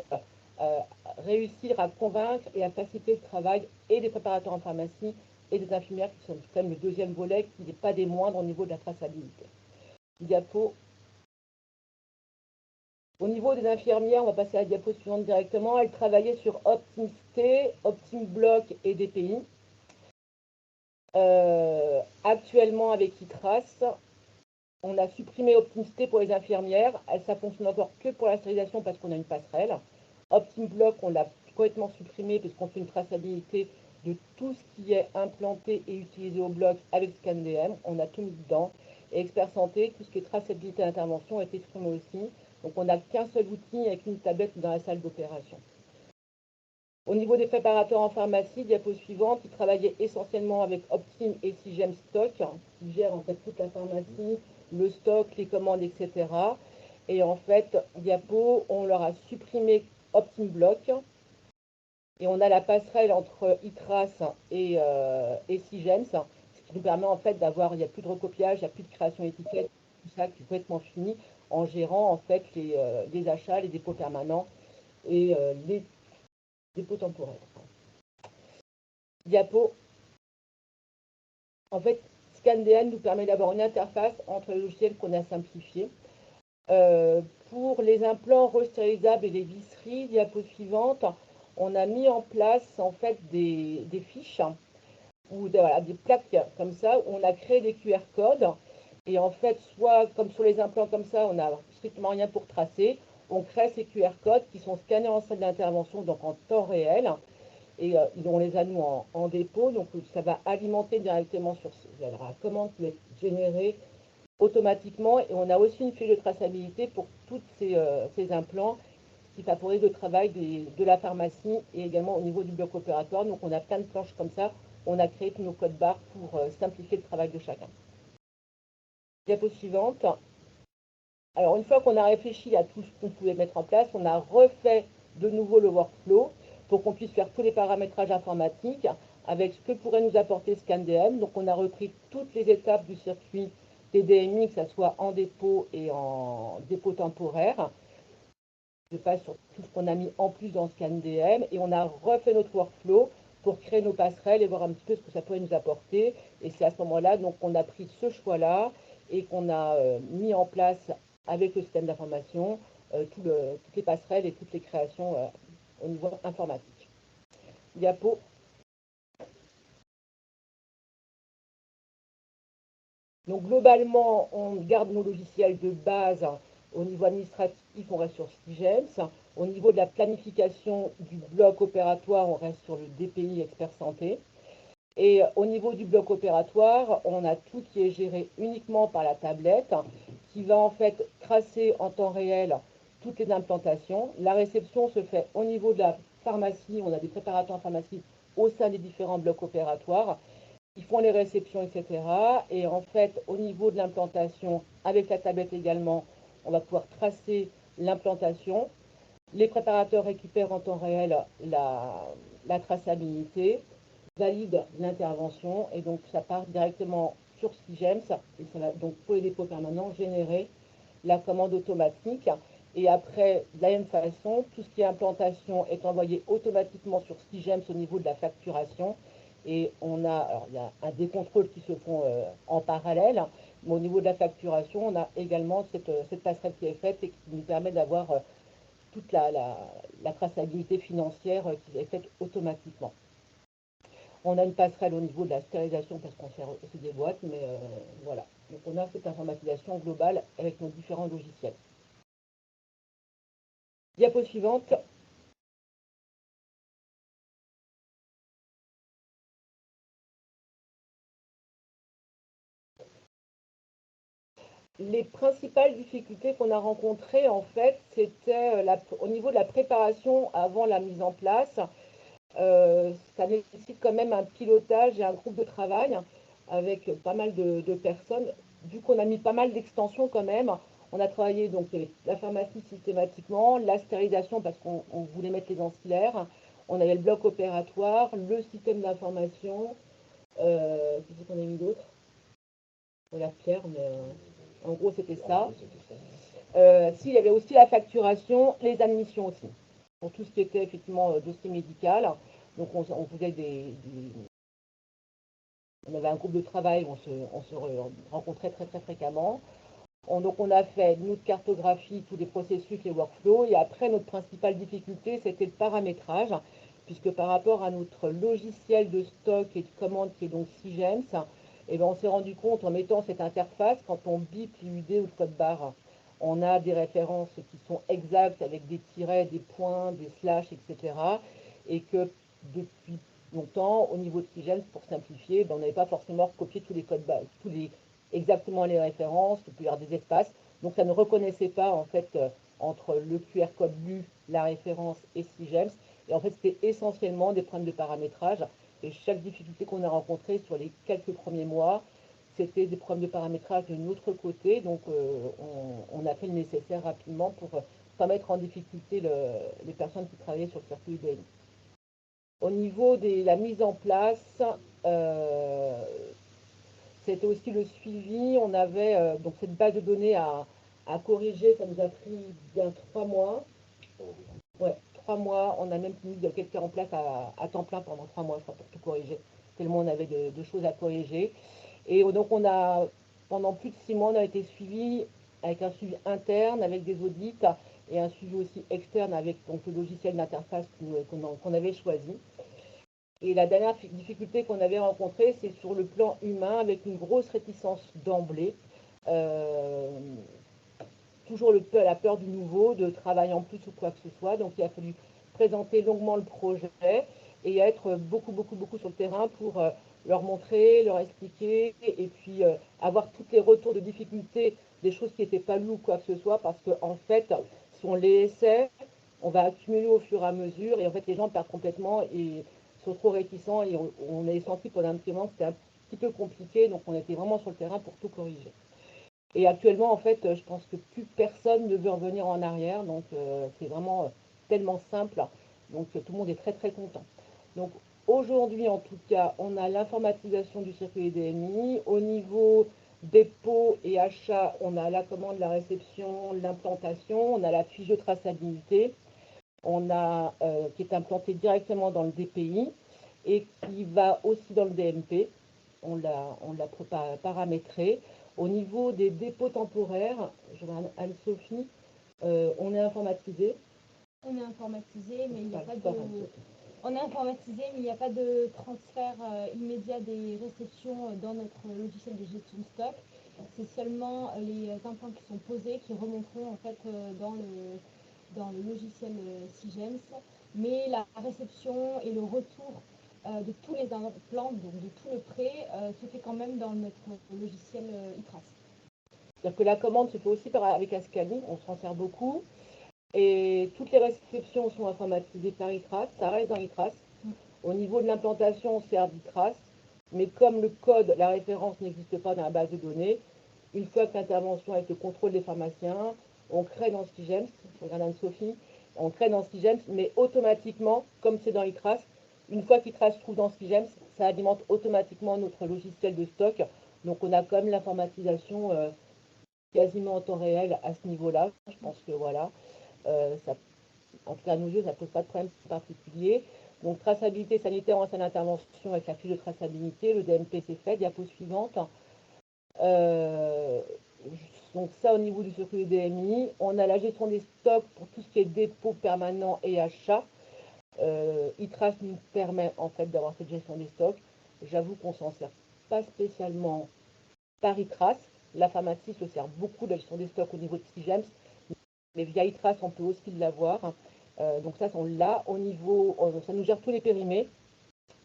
réussir à convaincre et à faciliter le travail et des préparateurs en pharmacie et des infirmières qui sont quand même le deuxième volet qui n'est pas des moindres au niveau de la traçabilité. Diapo. Au niveau des infirmières, on va passer à la diapo suivante directement. Elles travaillaient sur OptimST, OptimBlock et DPI. Actuellement, avec ITRAS, on a supprimé OptimST pour les infirmières. Ça fonctionne encore que pour la stérilisation parce qu'on a une passerelle. OptimBlock, on l'a complètement supprimé parce qu'on fait une traçabilité de tout ce qui est implanté et utilisé au bloc avec ScanDM. On a tout mis dedans. Et Expert Santé, tout ce qui est traçabilité et intervention a été supprimé aussi. Donc, on n'a qu'un seul outil avec une tablette dans la salle d'opération. Au niveau des préparateurs en pharmacie, diapo suivante, ils travaillaient essentiellement avec Optim et Sigem Stock, qui gèrent en fait toute la pharmacie, le stock, les commandes, etc. Et en fait, diapo, on leur a supprimé Optim Block. Et on a la passerelle entre ITRAS et Sigem, ce qui nous permet en fait d'avoir, il n'y a plus de recopiage, il n'y a plus de création étiquette, tout ça qui est complètement fini, en gérant en fait les achats, les dépôts permanents et les dépôts temporaires. Diapo. En fait, ScanDN nous permet d'avoir une interface entre les logiciels qu'on a simplifiés. Pour les implants restérilisables et les visseries, diapo suivante, on a mis en place en fait des fiches ou des plaques comme ça, où on a créé des QR codes. Et en fait, soit comme sur les implants comme ça, on n'a strictement rien pour tracer. On crée ces QR codes qui sont scannés en salle d'intervention, donc en temps réel. Et on les a nous en dépôt, donc ça va alimenter directement sur la commande qui va être générée automatiquement. Et on a aussi une fiche de traçabilité pour tous ces implants qui favorise le travail de la pharmacie et également au niveau du bloc opératoire. Donc on a plein de planches comme ça. On a créé tous nos codes barres pour simplifier le travail de chacun. Diapo suivante. Alors une fois qu'on a réfléchi à tout ce qu'on pouvait mettre en place, on a refait de nouveau le workflow pour qu'on puisse faire tous les paramétrages informatiques avec ce que pourrait nous apporter ScanDM. Donc on a repris toutes les étapes du circuit des DMI, que ce soit en dépôt et en dépôt temporaire. Je passe sur tout ce qu'on a mis en plus dans ScanDM et on a refait notre workflow pour créer nos passerelles et voir un petit peu ce que ça pourrait nous apporter. Et c'est à ce moment-là donc qu'on a pris ce choix-là et qu'on a mis en place avec le système d'information toutes les passerelles et toutes les créations au niveau informatique. Diapo. Donc globalement, on garde nos logiciels de base. Au niveau administratif, on reste sur Stigems. Au niveau de la planification du bloc opératoire, on reste sur le DPI Expert Santé. Et au niveau du bloc opératoire, on a tout qui est géré uniquement par la tablette, qui va en fait tracer en temps réel toutes les implantations. La réception se fait au niveau de la pharmacie. On a des préparateurs en pharmacie au sein des différents blocs opératoires. Ils font les réceptions, etc. Et en fait, au niveau de l'implantation, avec la tablette également, on va pouvoir tracer l'implantation. Les préparateurs récupèrent en temps réel la traçabilité, valident l'intervention, et donc ça part directement sur Stigems, et ça va donc pour les dépôts permanents générer la commande automatique. Et après, de la même façon, tout ce qui est implantation est envoyé automatiquement sur Stigems au niveau de la facturation. Et il y a des contrôles qui se font en parallèle, mais au niveau de la facturation, on a également cette passerelle qui est faite et qui nous permet d'avoir toute la traçabilité financière qui est faite automatiquement. On a une passerelle au niveau de la stérilisation parce qu'on sert aussi des boîtes, mais voilà. Donc on a cette informatisation globale avec nos différents logiciels. Diapo suivante. Les principales difficultés qu'on a rencontrées, en fait, c'était au niveau de la préparation avant la mise en place. Ça nécessite quand même un pilotage et un groupe de travail avec pas mal de personnes. Vu qu'on a mis pas mal d'extensions quand même, on a travaillé donc la pharmacie systématiquement, la stérilisation parce qu'on voulait mettre les ancillaires, on avait le bloc opératoire, le système d'information, qu'est-ce qu'on a mis d'autre? La pierre, mais en gros c'était ça. S'il y avait aussi la facturation, les admissions aussi, pour tout ce qui était effectivement dossier médical. Donc on faisait on avait un groupe de travail, on se rencontrait très très fréquemment. Donc on a fait notre cartographie, tous les processus, les workflows, et après notre principale difficulté, c'était le paramétrage, puisque par rapport à notre logiciel de stock et de commande qui est donc Stigems, et ben on s'est rendu compte en mettant cette interface, quand on bip l'UID ou le code barre, on a des références qui sont exactes avec des tirets, des points, des slash, etc. Et que depuis longtemps, au niveau de Stigems, pour simplifier, ben on n'avait pas forcément recopié tous les codes barres, exactement les références, il peut y avoir des espaces. Donc ça ne reconnaissait pas en fait entre le QR code lu, la référence et Stigems. Et en fait, c'était essentiellement des problèmes de paramétrage. Et chaque difficulté qu'on a rencontrée sur les quelques premiers mois, c'était des problèmes de paramétrage de notre côté. Donc on a fait le nécessaire rapidement pour pas mettre en difficulté les personnes qui travaillaient sur le circuit UDN. Au niveau de la mise en place, c'était aussi le suivi. On avait donc cette base de données à corriger. Ça nous a pris bien 3 mois. Ouais, 3 mois. On a même mis quelqu'un en place à temps plein pendant 3 mois, je crois, pour tout corriger. Tellement on avait de choses à corriger. Et donc on a, pendant plus de 6 mois, on a été suivi avec un suivi interne, avec des audits et un suivi aussi externe avec donc, le logiciel d'interface qu'on avait choisi. Et la dernière difficulté qu'on avait rencontrée, c'est sur le plan humain, avec une grosse réticence d'emblée. Toujours la peur du nouveau, de travailler en plus ou quoi que ce soit. Donc il a fallu présenter longuement le projet et être beaucoup, beaucoup, beaucoup sur le terrain pour leur montrer, leur expliquer et puis avoir tous les retours de difficultés, des choses qui n'étaient pas loues ou quoi que ce soit, parce qu'en fait, si on les essaie, on va accumuler au fur et à mesure et en fait les gens perdent complètement et sont trop réticents et on a senti pendant un petit moment que c'était un petit peu compliqué, donc on était vraiment sur le terrain pour tout corriger. Et actuellement, en fait, je pense que plus personne ne veut revenir en arrière, donc c'est vraiment tellement simple, donc tout le monde est très très content. Donc aujourd'hui, en tout cas, on a l'informatisation du circuit DMI. Au niveau dépôt et achat, on a la commande, la réception, l'implantation, on a la fiche de traçabilité, on a qui est implantée directement dans le DPI. et qui va aussi dans le DMP. On l'a paramétré. Au niveau des dépôts temporaires, je vois Anne-Sophie, on est informatisé. On est informatisé, mais il n'y a pas de... On est informatisé, mais il n'y a pas de transfert immédiat des réceptions dans notre logiciel de gestion de stock. C'est seulement les implants qui sont posés qui remonteront en fait dans le logiciel Sigems. Mais la réception et le retour de tous les implants, donc de tout le prêt, se fait quand même dans notre logiciel ITRAS. C'est-à-dire que la commande se fait aussi avec Ascali, on s'en sert beaucoup. Et toutes les réceptions sont informatisées par ITRAS, ça reste dans ITRAS. Au niveau de l'implantation, on sert d'ITRAS, mais comme le code, la référence n'existe pas dans la base de données, une fois que l'intervention avec le contrôle des pharmaciens, on crée dans Sigems, je regarde Anne-Sophie, on crée dans Sigems, mais automatiquement, comme c'est dans ITRAS, une fois qu'ITRAS se trouve dans Sigems, ça alimente automatiquement notre logiciel de stock. Donc on a quand même l'informatisation quasiment en temps réel à ce niveau-là. Je pense que voilà. En tout cas, à nos yeux, ça ne pose pas de problème particulier. Donc, traçabilité sanitaire en salle d'intervention avec la fiche de traçabilité, le DMP c'est fait, diapo suivante. Donc, ça au niveau du circuit DMI. On a la gestion des stocks pour tout ce qui est dépôt permanent et achat. ITRAS nous permet en fait d'avoir cette gestion des stocks. J'avoue qu'on ne s'en sert pas spécialement par ITRAS. La pharmacie se sert beaucoup de la gestion des stocks au niveau de Sigems. Mais via ITRAS, on peut aussi l'avoir. Donc ça, on l'a au niveau, ça nous gère tous les périmés.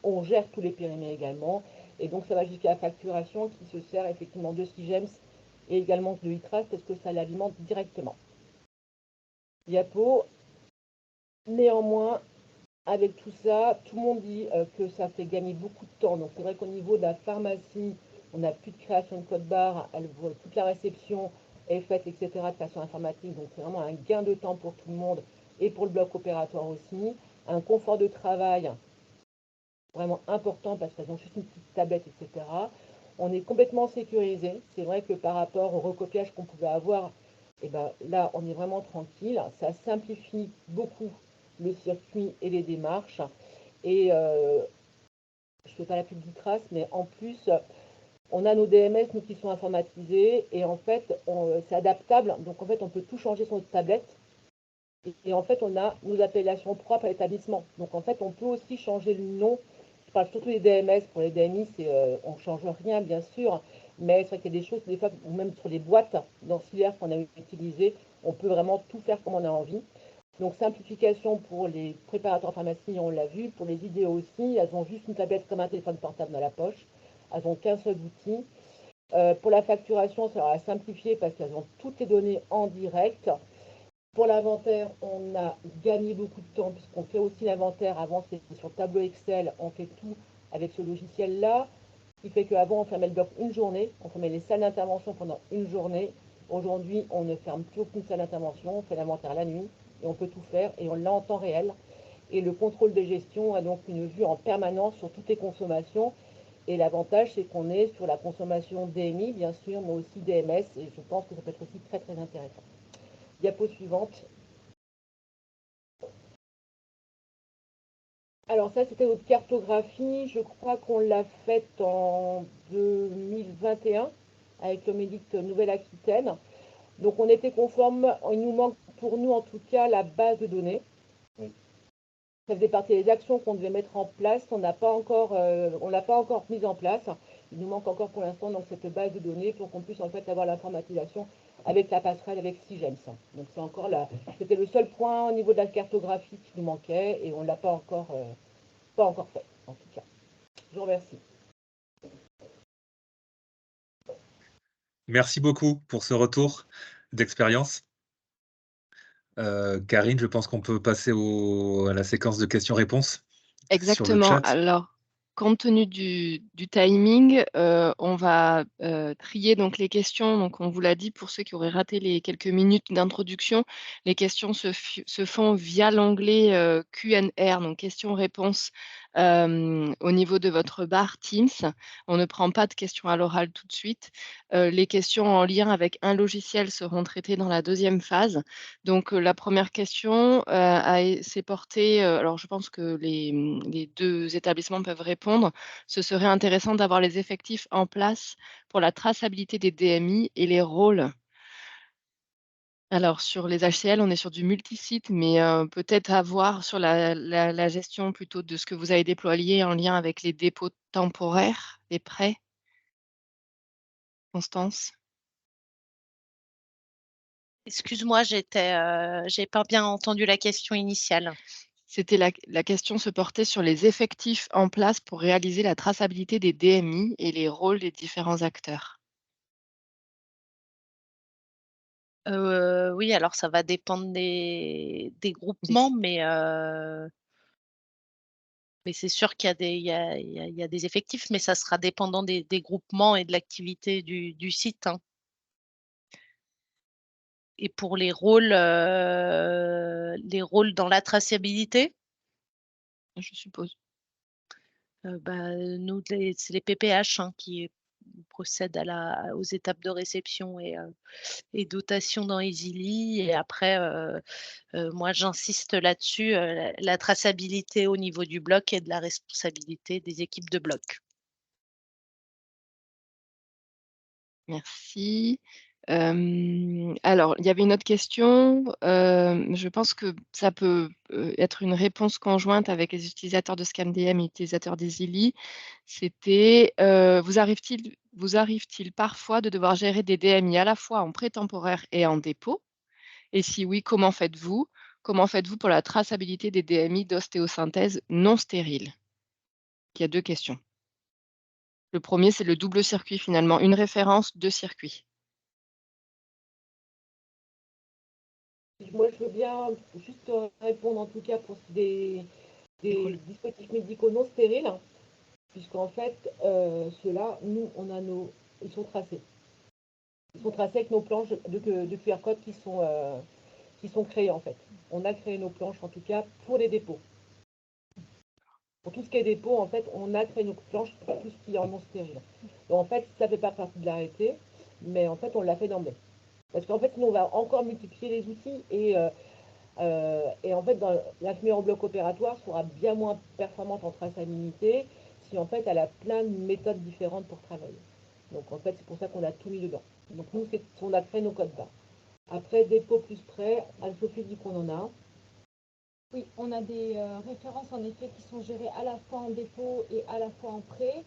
On gère tous les périmés également. Et donc ça va jusqu'à la facturation qui se sert effectivement de Sigems et également de ITRAS parce que ça l'alimente directement. Diapo. Néanmoins, avec tout ça, tout le monde dit que ça fait gagner beaucoup de temps. Donc c'est vrai qu'au niveau de la pharmacie, on n'a plus de création de code barre, toute la réception est faite, etc. de façon informatique. Donc c'est vraiment un gain de temps pour tout le monde et pour le bloc opératoire aussi. Un confort de travail vraiment important parce qu'elles ont juste une petite tablette, etc. On est complètement sécurisé. C'est vrai que par rapport au recopiage qu'on pouvait avoir, et ben, là, on est vraiment tranquille. Ça simplifie beaucoup le circuit et les démarches. Et je ne fais pas la pub d'ITRAS, mais en plus, on a nos DMS nous, qui sont informatisés et en fait, c'est adaptable. Donc en fait, on peut tout changer sur notre tablette. Et en fait, on a nos appellations propres à l'établissement. Donc en fait, on peut aussi changer le nom. Je parle surtout des DMS. Pour les DMI, on ne change rien, bien sûr. Mais c'est vrai qu'il y a des choses, des fois, ou même sur les boîtes d'ancillaires qu'on a utilisées, on peut vraiment tout faire comme on a envie. Donc, simplification pour les préparateurs en pharmacie, on l'a vu. Pour les idées aussi, elles ont juste une tablette comme un téléphone portable dans la poche. Elles n'ont qu'un seul outil. Pour la facturation, ça va simplifier parce qu'elles ont toutes les données en direct. Pour l'inventaire, on a gagné beaucoup de temps puisqu'on fait aussi l'inventaire. Avant, c'était sur tableau Excel. On fait tout avec ce logiciel-là. Ce qui fait qu'avant, on fermait le bloc une journée. On fermait les salles d'intervention pendant une journée. Aujourd'hui, on ne ferme plus aucune salle d'intervention. On fait l'inventaire la nuit et on peut tout faire et on l'a en temps réel. Et le contrôle de gestion a donc une vue en permanence sur toutes les consommations. Et l'avantage, c'est qu'on est sur la consommation DMI, bien sûr, mais aussi DMS. Et je pense que ça peut être aussi très, très intéressant. Diapo suivante. Alors ça, c'était notre cartographie. Je crois qu'on l'a faite en 2021 avec le Médic Nouvelle-Aquitaine. Donc on était conforme, il nous manque pour nous en tout cas la base de données. Oui. Ça faisait partie des actions qu'on devait mettre en place. On ne l'a pas encore mise en place. Il nous manque encore pour l'instant donc cette base de données pour qu'on puisse en fait avoir l'informatisation avec la passerelle avec Sigems. Donc c'est encore là. C'était le seul point au niveau de la cartographie qui nous manquait et on ne l'a pas encore fait en tout cas. Je vous remercie. Merci beaucoup pour ce retour d'expérience. Karine, je pense qu'on peut passer à la séquence de questions-réponses sur le Exactement. chat. Alors, compte tenu du timing, on va trier donc les questions. Donc, on vous l'a dit, pour ceux qui auraient raté les quelques minutes d'introduction, les questions se font via l'onglet Q&R, donc questions-réponses Au niveau de votre barre Teams, on ne prend pas de questions à l'oral tout de suite. Les questions en lien avec un logiciel seront traitées dans la deuxième phase. Donc, la première question, s'est portée, alors je pense que les 2 établissements peuvent répondre. Ce serait intéressant d'avoir les effectifs en place pour la traçabilité des DMI et les rôles. Alors sur les HCL, on est sur du multisite, mais peut-être avoir sur la gestion plutôt de ce que vous avez déployé en lien avec les dépôts temporaires, les prêts, Constance? Excuse-moi, j'ai pas bien entendu la question initiale. C'était la question se portait sur les effectifs en place pour réaliser la traçabilité des DMI et les rôles des différents acteurs. Oui, alors ça va dépendre des Des groupements, mais c'est sûr qu'il y a il y a des effectifs, mais ça sera dépendant des groupements et de l'activité du site, hein. Et pour les rôles dans la traçabilité, Je suppose. nous c'est les PPH, hein, qui procèdent aux étapes de réception et dotation dans Easily. Et après, moi j'insiste là-dessus, la traçabilité au niveau du bloc et de la responsabilité des équipes de bloc. Merci. Alors, il y avait une autre question. Je pense que ça peut, être une réponse conjointe avec les utilisateurs de ScanDM et utilisateurs d'Easily. C'était, vous arrive-t-il parfois de devoir gérer des DMI à la fois en prêt temporaire et en dépôt? Et si oui, comment faites-vous? Comment faites-vous pour la traçabilité des DMI d'ostéosynthèse non stériles? Il y a 2 questions. Le premier, c'est le double circuit finalement, une référence, 2 circuits. Moi, je veux bien juste répondre en tout cas pour ce qui est des dispositifs médicaux non stériles, puisqu'en fait, ceux-là, nous, ils sont tracés. Ils sont tracés avec nos planches de QR code qui sont créées en fait. On a créé nos planches en tout cas pour les dépôts. Pour tout ce qui est dépôt, en fait, on a créé nos planches pour tout ce qui est en non stérile. Donc en fait, ça ne fait pas partie de l'arrêté, mais en fait, on l'a fait d'emblée. Parce qu'en fait, sinon, on va encore multiplier les outils et en fait, l'infirmière au bloc opératoire sera bien moins performante en traçabilité si en fait elle a plein de méthodes différentes pour travailler. Donc en fait, c'est pour ça qu'on a tout mis dedans. Donc nous, on a créé nos codes barres. Après, dépôt plus prêt, Anne-Sophie dit qu'on en a. Oui, on a des références en effet qui sont gérées à la fois en dépôt et à la fois en prêt.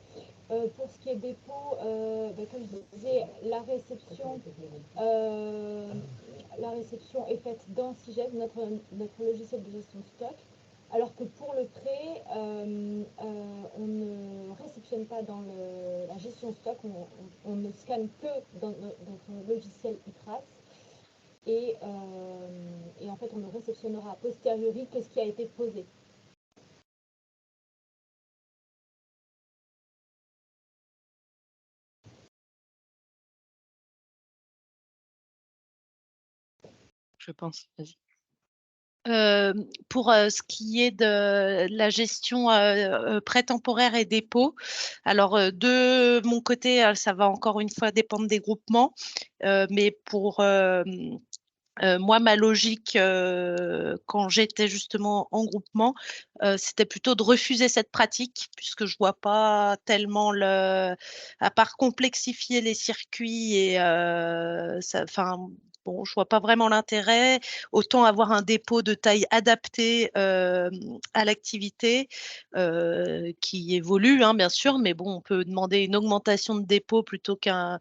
Pour ce qui est dépôt, comme je disais, la réception est faite dans SIGES, notre logiciel de gestion de stock, alors que pour le prêt, on ne réceptionne pas dans la gestion de stock, on ne scanne que dans notre logiciel e-trace. Et en fait, on ne réceptionnera a posteriori que ce qui a été posé. Je pense, vas-y. Pour ce qui est de la gestion prêt temporaire et dépôt, alors de mon côté, ça va encore une fois dépendre des groupements, mais pour moi, ma logique, quand j'étais justement en groupement, c'était plutôt de refuser cette pratique puisque je vois pas tellement à part complexifier les circuits et bon, je vois pas vraiment l'intérêt. Autant avoir un dépôt de taille adaptée, à l'activité, qui évolue, hein, bien sûr, mais bon, on peut demander une augmentation de dépôt plutôt qu'un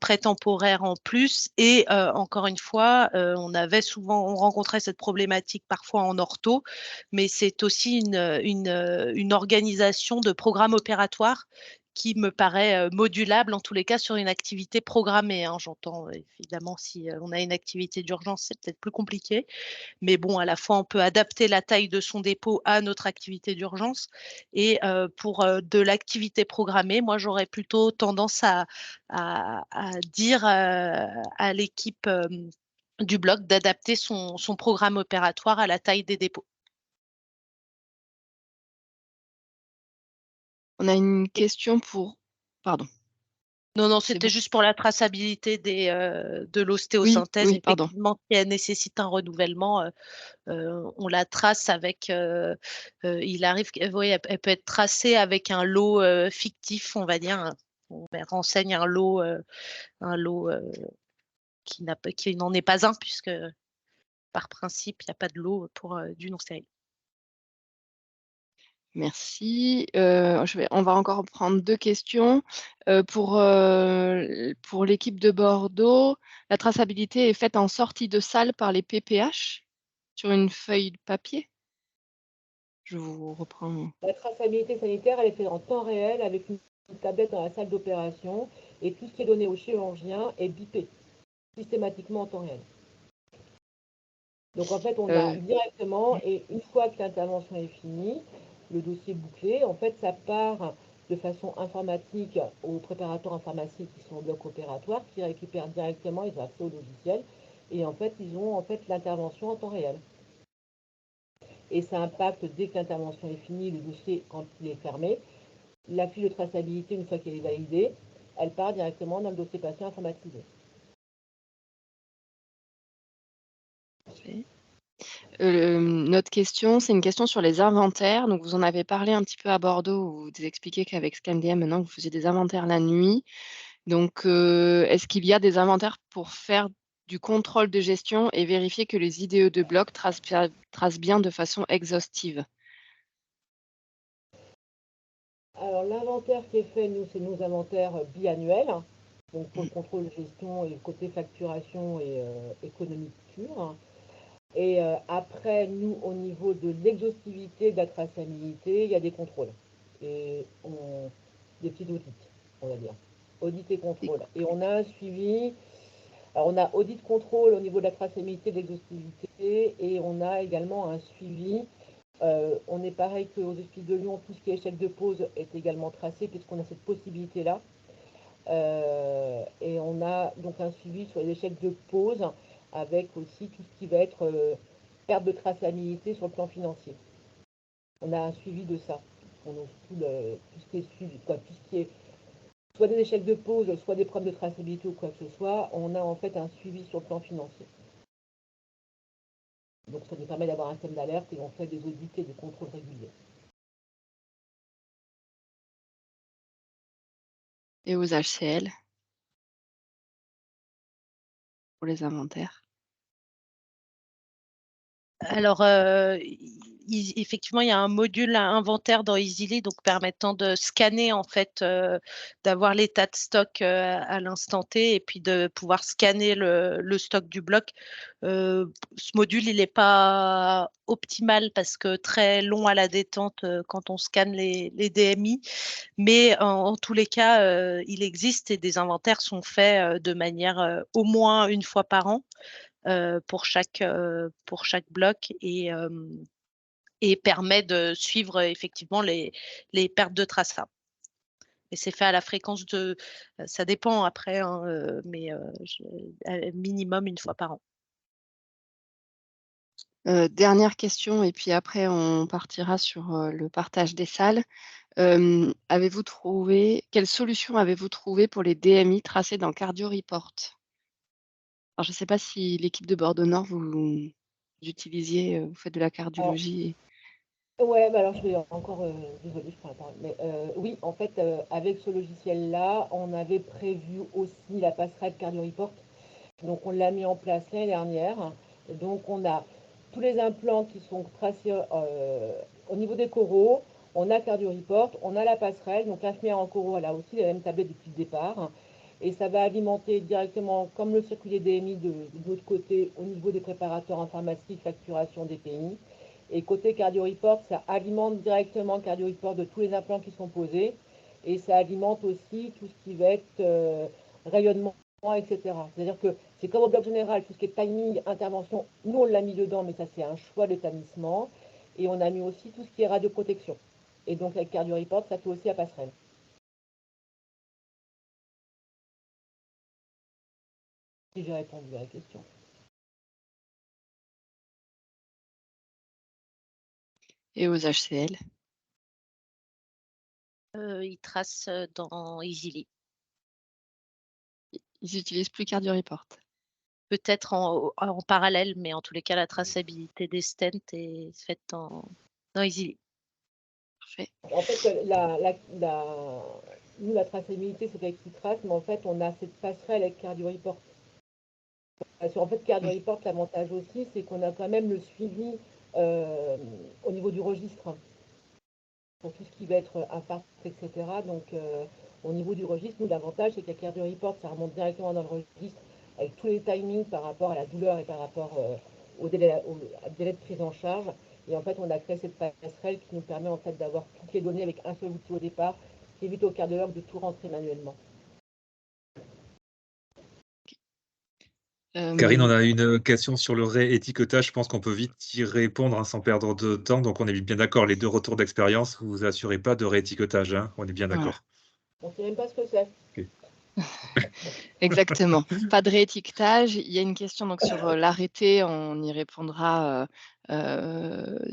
prêt temporaire en plus. Et encore une fois, on rencontrait cette problématique parfois en ortho, mais c'est aussi une organisation de programme opératoire qui me paraît modulable en tous les cas sur une activité programmée, hein. J'entends évidemment si on a une activité d'urgence, c'est peut-être plus compliqué, mais bon, à la fois, on peut adapter la taille de son dépôt à notre activité d'urgence. Et pour de l'activité programmée, moi, j'aurais plutôt tendance à dire à l'équipe du bloc d'adapter son programme opératoire à la taille des dépôts. On a une question pour... Pardon. Non, non, C'est c'était bon. juste pour la traçabilité de Oui, l'ostéosynthèse. oui, pardon. Effectivement, si elle nécessite un renouvellement, on la trace avec. Il arrive, oui, elle peut être tracée avec un lot fictif, on va dire. On renseigne un lot qui n'en est pas un, puisque par principe, il n'y a pas de lot pour du non stérile. Merci. On va encore prendre 2 questions. Pour l'équipe de Bordeaux, la traçabilité est faite en sortie de salle par les PPH sur une feuille de papier? Je vous reprends. La traçabilité sanitaire, elle est faite en temps réel avec une tablette dans la salle d'opération et tout ce qui est donné au chirurgien est bipé systématiquement en temps réel. Donc en fait, on a directement, et une fois que l'intervention est finie, le dossier bouclé, en fait, ça part de façon informatique aux préparateurs informatiques qui sont au bloc opératoire, qui récupèrent directement, ils ont accès au logiciel, et en fait, ils ont en fait l'intervention en temps réel. Et ça impacte dès que l'intervention est finie, le dossier, quand il est fermé, la fiche de traçabilité, une fois qu'elle est validée, elle part directement dans le dossier patient informatisé. Notre question, c'est une question sur les inventaires. Donc, vous en avez parlé un petit peu à Bordeaux, où vous expliquez qu'avec ScanDM, maintenant, vous faisiez des inventaires la nuit. Donc, est-ce qu'il y a des inventaires pour faire du contrôle de gestion et vérifier que les IDE de bloc tracent bien de façon exhaustive? Alors l'inventaire qui est fait, nous, c'est nos inventaires biannuels, donc pour le contrôle de gestion et le côté facturation et économie pure. Et après, nous, au niveau de l'exhaustivité de la traçabilité, il y a des contrôles. Et des petits audits, on va dire. Audit et contrôle. Et on a un suivi. Alors, on a audit contrôle au niveau de la traçabilité, de l'exhaustivité, et on a également un suivi. On est pareil qu'aux Hospices de Lyon, tout ce qui est échec de pause est également tracé, puisqu'on a cette possibilité-là. Et on a donc un suivi sur les échecs de pause, avec aussi tout ce qui va être perte de traçabilité sur le plan financier. On a un suivi de ça. On a tout ce qui est suivi, tout ce qui est soit des échecs de pause, soit des problèmes de traçabilité ou quoi que ce soit, on a en fait un suivi sur le plan financier. Donc ça nous permet d'avoir un système d'alerte et on fait des audits et des contrôles réguliers. Et aux HCL? Pour les inventaires? Alors, effectivement, il y a un module inventaire dans Easily, donc permettant de scanner, en fait, d'avoir l'état de stock à l'instant T et puis de pouvoir scanner le stock du bloc. Ce module, il n'est pas optimal parce que très long à la détente quand on scanne les DMI, mais en tous les cas, il existe et des inventaires sont faits de manière au moins une fois par an. Pour chaque bloc et permet de suivre effectivement les pertes de traçat. Et c'est fait à la fréquence de, ça dépend après, hein, mais minimum une fois par an. Dernière question et puis après on partira sur, le partage des salles. Quelle solution avez-vous trouvé pour les DMI tracés dans Cardio Report? Alors je ne sais pas si l'équipe de Bordeaux Nord vous utilisiez, vous faites de la Alors, cardiologie. ouais, bah alors je vais encore, désolée, je prends la parole. Mais oui, en fait, avec ce logiciel-là, on avait prévu aussi la passerelle Cardio Report. Donc on l'a mis en place l'année dernière. Donc on a tous les implants qui sont tracés au niveau des coraux. On a Cardio Report, on a la passerelle. Donc l'infirmière en coraux, elle a aussi la même tablette depuis le départ. Et ça va alimenter directement, comme le circuit des DMI de l'autre côté, au niveau des préparateurs informatiques, facturation des pays. Et côté Cardio Report, ça alimente directement le Cardio Report de tous les implants qui sont posés. Et ça alimente aussi tout ce qui va être rayonnement, etc. C'est-à-dire que c'est comme au bloc général, tout ce qui est timing, intervention, nous on l'a mis dedans, mais ça c'est un choix d'établissement. Et on a mis aussi tout ce qui est radioprotection. Et donc avec Cardio Report, ça fait aussi la passerelle. Si j'ai répondu à la question. Et aux HCL? Ils tracent dans Easily. Ils n'utilisent plus CardioReport. Peut-être en parallèle, mais en tous les cas, la traçabilité des stents est faite dans Easily. Parfait. En fait, nous, la traçabilité, c'est avec qui trace, mais en fait, on a cette passerelle avec CardioReport. Parce qu'en fait, CardioReport, l'avantage aussi, c'est qu'on a quand même le suivi au niveau du registre, pour tout ce qui va être infarct, etc. Donc, au niveau du registre, nous, l'avantage, c'est qu'avec CardioReport, ça remonte directement dans le registre, avec tous les timings par rapport à la douleur et par rapport au délai de prise en charge. Et en fait, on a créé cette passerelle qui nous permet en fait d'avoir toutes les données avec un seul outil au départ, qui évite au cardiologue de tout rentrer manuellement. Karine, on a une question sur le réétiquetage. Je pense qu'on peut vite y répondre, hein, sans perdre de temps. Donc, on est bien d'accord, les 2 retours d'expérience, vous vous assurez pas de réétiquetage, hein? On est bien Voilà. d'accord. On ne sait même pas ce que c'est. Exactement. Pas de réétiquetage. Il y a une question donc sur l'arrêté, on y répondra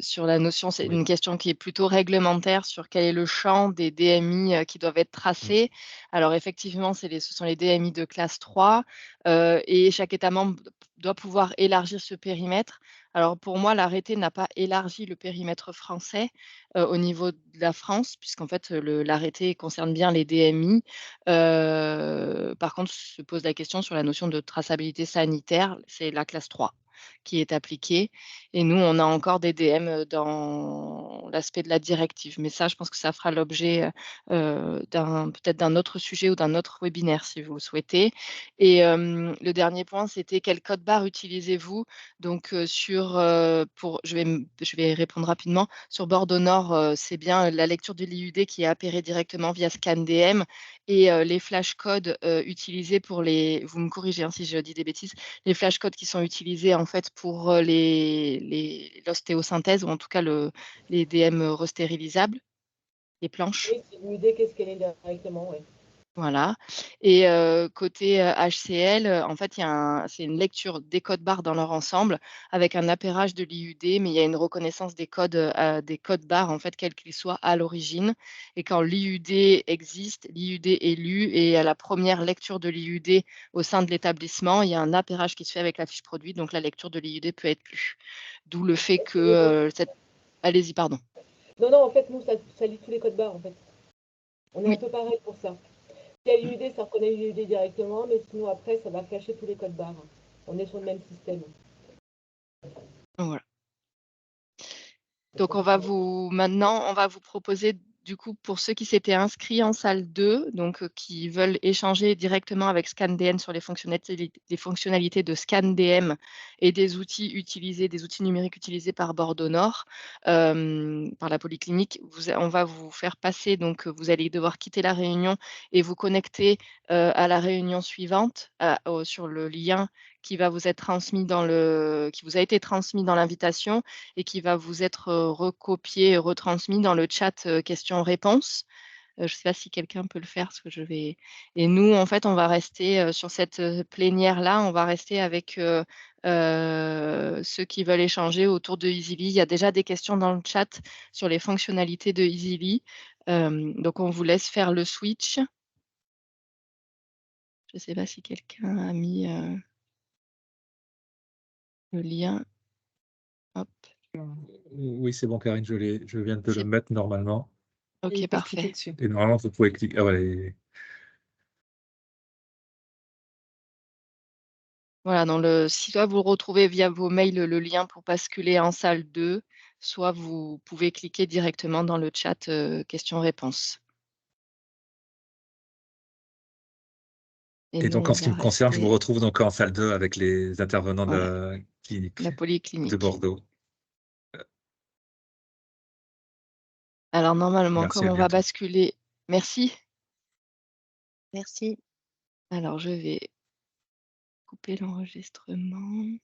sur la notion. C'est Oui. une question qui est plutôt réglementaire sur quel est le champ des DMI qui doivent être tracés. Alors effectivement, ce sont les DMI de classe 3 et chaque État membre doit pouvoir élargir ce périmètre. Alors pour moi, l'arrêté n'a pas élargi le périmètre français au niveau de la France, puisqu'en fait l'arrêté concerne bien les DMI. Par contre, se pose la question sur la notion de traçabilité sanitaire, c'est la classe 3 qui est appliquée et nous, on a encore des DM, dans l'aspect de la directive. Mais ça, je pense que ça fera l'objet, peut-être d'un autre sujet ou d'un autre webinaire si vous le souhaitez et le dernier point, c'était quel code barre utilisez-vous? Donc je vais répondre rapidement. Sur Bordeaux Nord, c'est bien la lecture de l'IUD qui est appairée directement via ScanDM et les flashcodes, utilisés pour les vous me corrigez, hein, si je dis des bêtises. Les flashcodes qui sont utilisés, en fait, pour, l'ostéosynthèse ou en tout cas les DM restérilisables, les planches. Oui, c'est une idée, qu'est-ce qu'elle est directement, oui. Voilà et côté, HCL, en fait, c'est une lecture des codes barres dans leur ensemble avec un appairage de l'IUD, mais il y a une reconnaissance des codes barres, en fait, quels qu'ils soient à l'origine et quand l'IUD existe, l'IUD est lu et à la première lecture de l'IUD au sein de l'établissement, il y a un appairage qui se fait avec la fiche produit, donc la lecture de l'IUD peut être lue. D'où le fait que, allez-y, pardon. Non, en fait, nous, ça lit tous les codes barres, en fait. On est un Oui. peu pareil pour ça. Si il y a l'IUD, ça reconnaît l'IUD directement, mais sinon, après, ça va cacher tous les codes barres. On est sur le même système. Voilà. Donc on va vous proposer du coup pour ceux qui s'étaient inscrits en salle 2, donc qui veulent échanger directement avec ScanDM sur les fonctionnalités de ScanDM et des outils numériques utilisés par Bordeaux Nord, par la polyclinique. On va vous faire passer, donc vous allez devoir quitter la réunion et vous connecter, à la réunion suivante, sur le lien qui va vous être qui vous a été transmis dans l'invitation et qui va vous être, recopié et retransmis dans le chat, questions-réponses. Je ne sais pas si quelqu'un peut le faire parce que et nous, en fait, on va rester, sur cette, plénière-là, on va rester avec, ceux qui veulent échanger autour de Easily. Il y a déjà des questions dans le chat sur les fonctionnalités de Easily. Donc on vous laisse faire le switch. Je ne sais pas si quelqu'un a mis, le lien. Hop. Oui, c'est bon, Karine, je viens de le C'est mettre normalement OK, parfait. et normalement, vous pouvez cliquer. Ah ouais, Voilà, si soit vous retrouvez via vos mails le lien pour basculer en salle 2, soit vous pouvez cliquer directement dans le chat, questions-réponses. Et et nous, donc on en ce qui va me concerne, je vous rester retrouve donc en salle 2 avec les intervenants de voilà, la clinique la de polyclinique. Bordeaux. Alors normalement, Merci, comme à on va bientôt. basculer merci. Merci. Alors je vais couper l'enregistrement.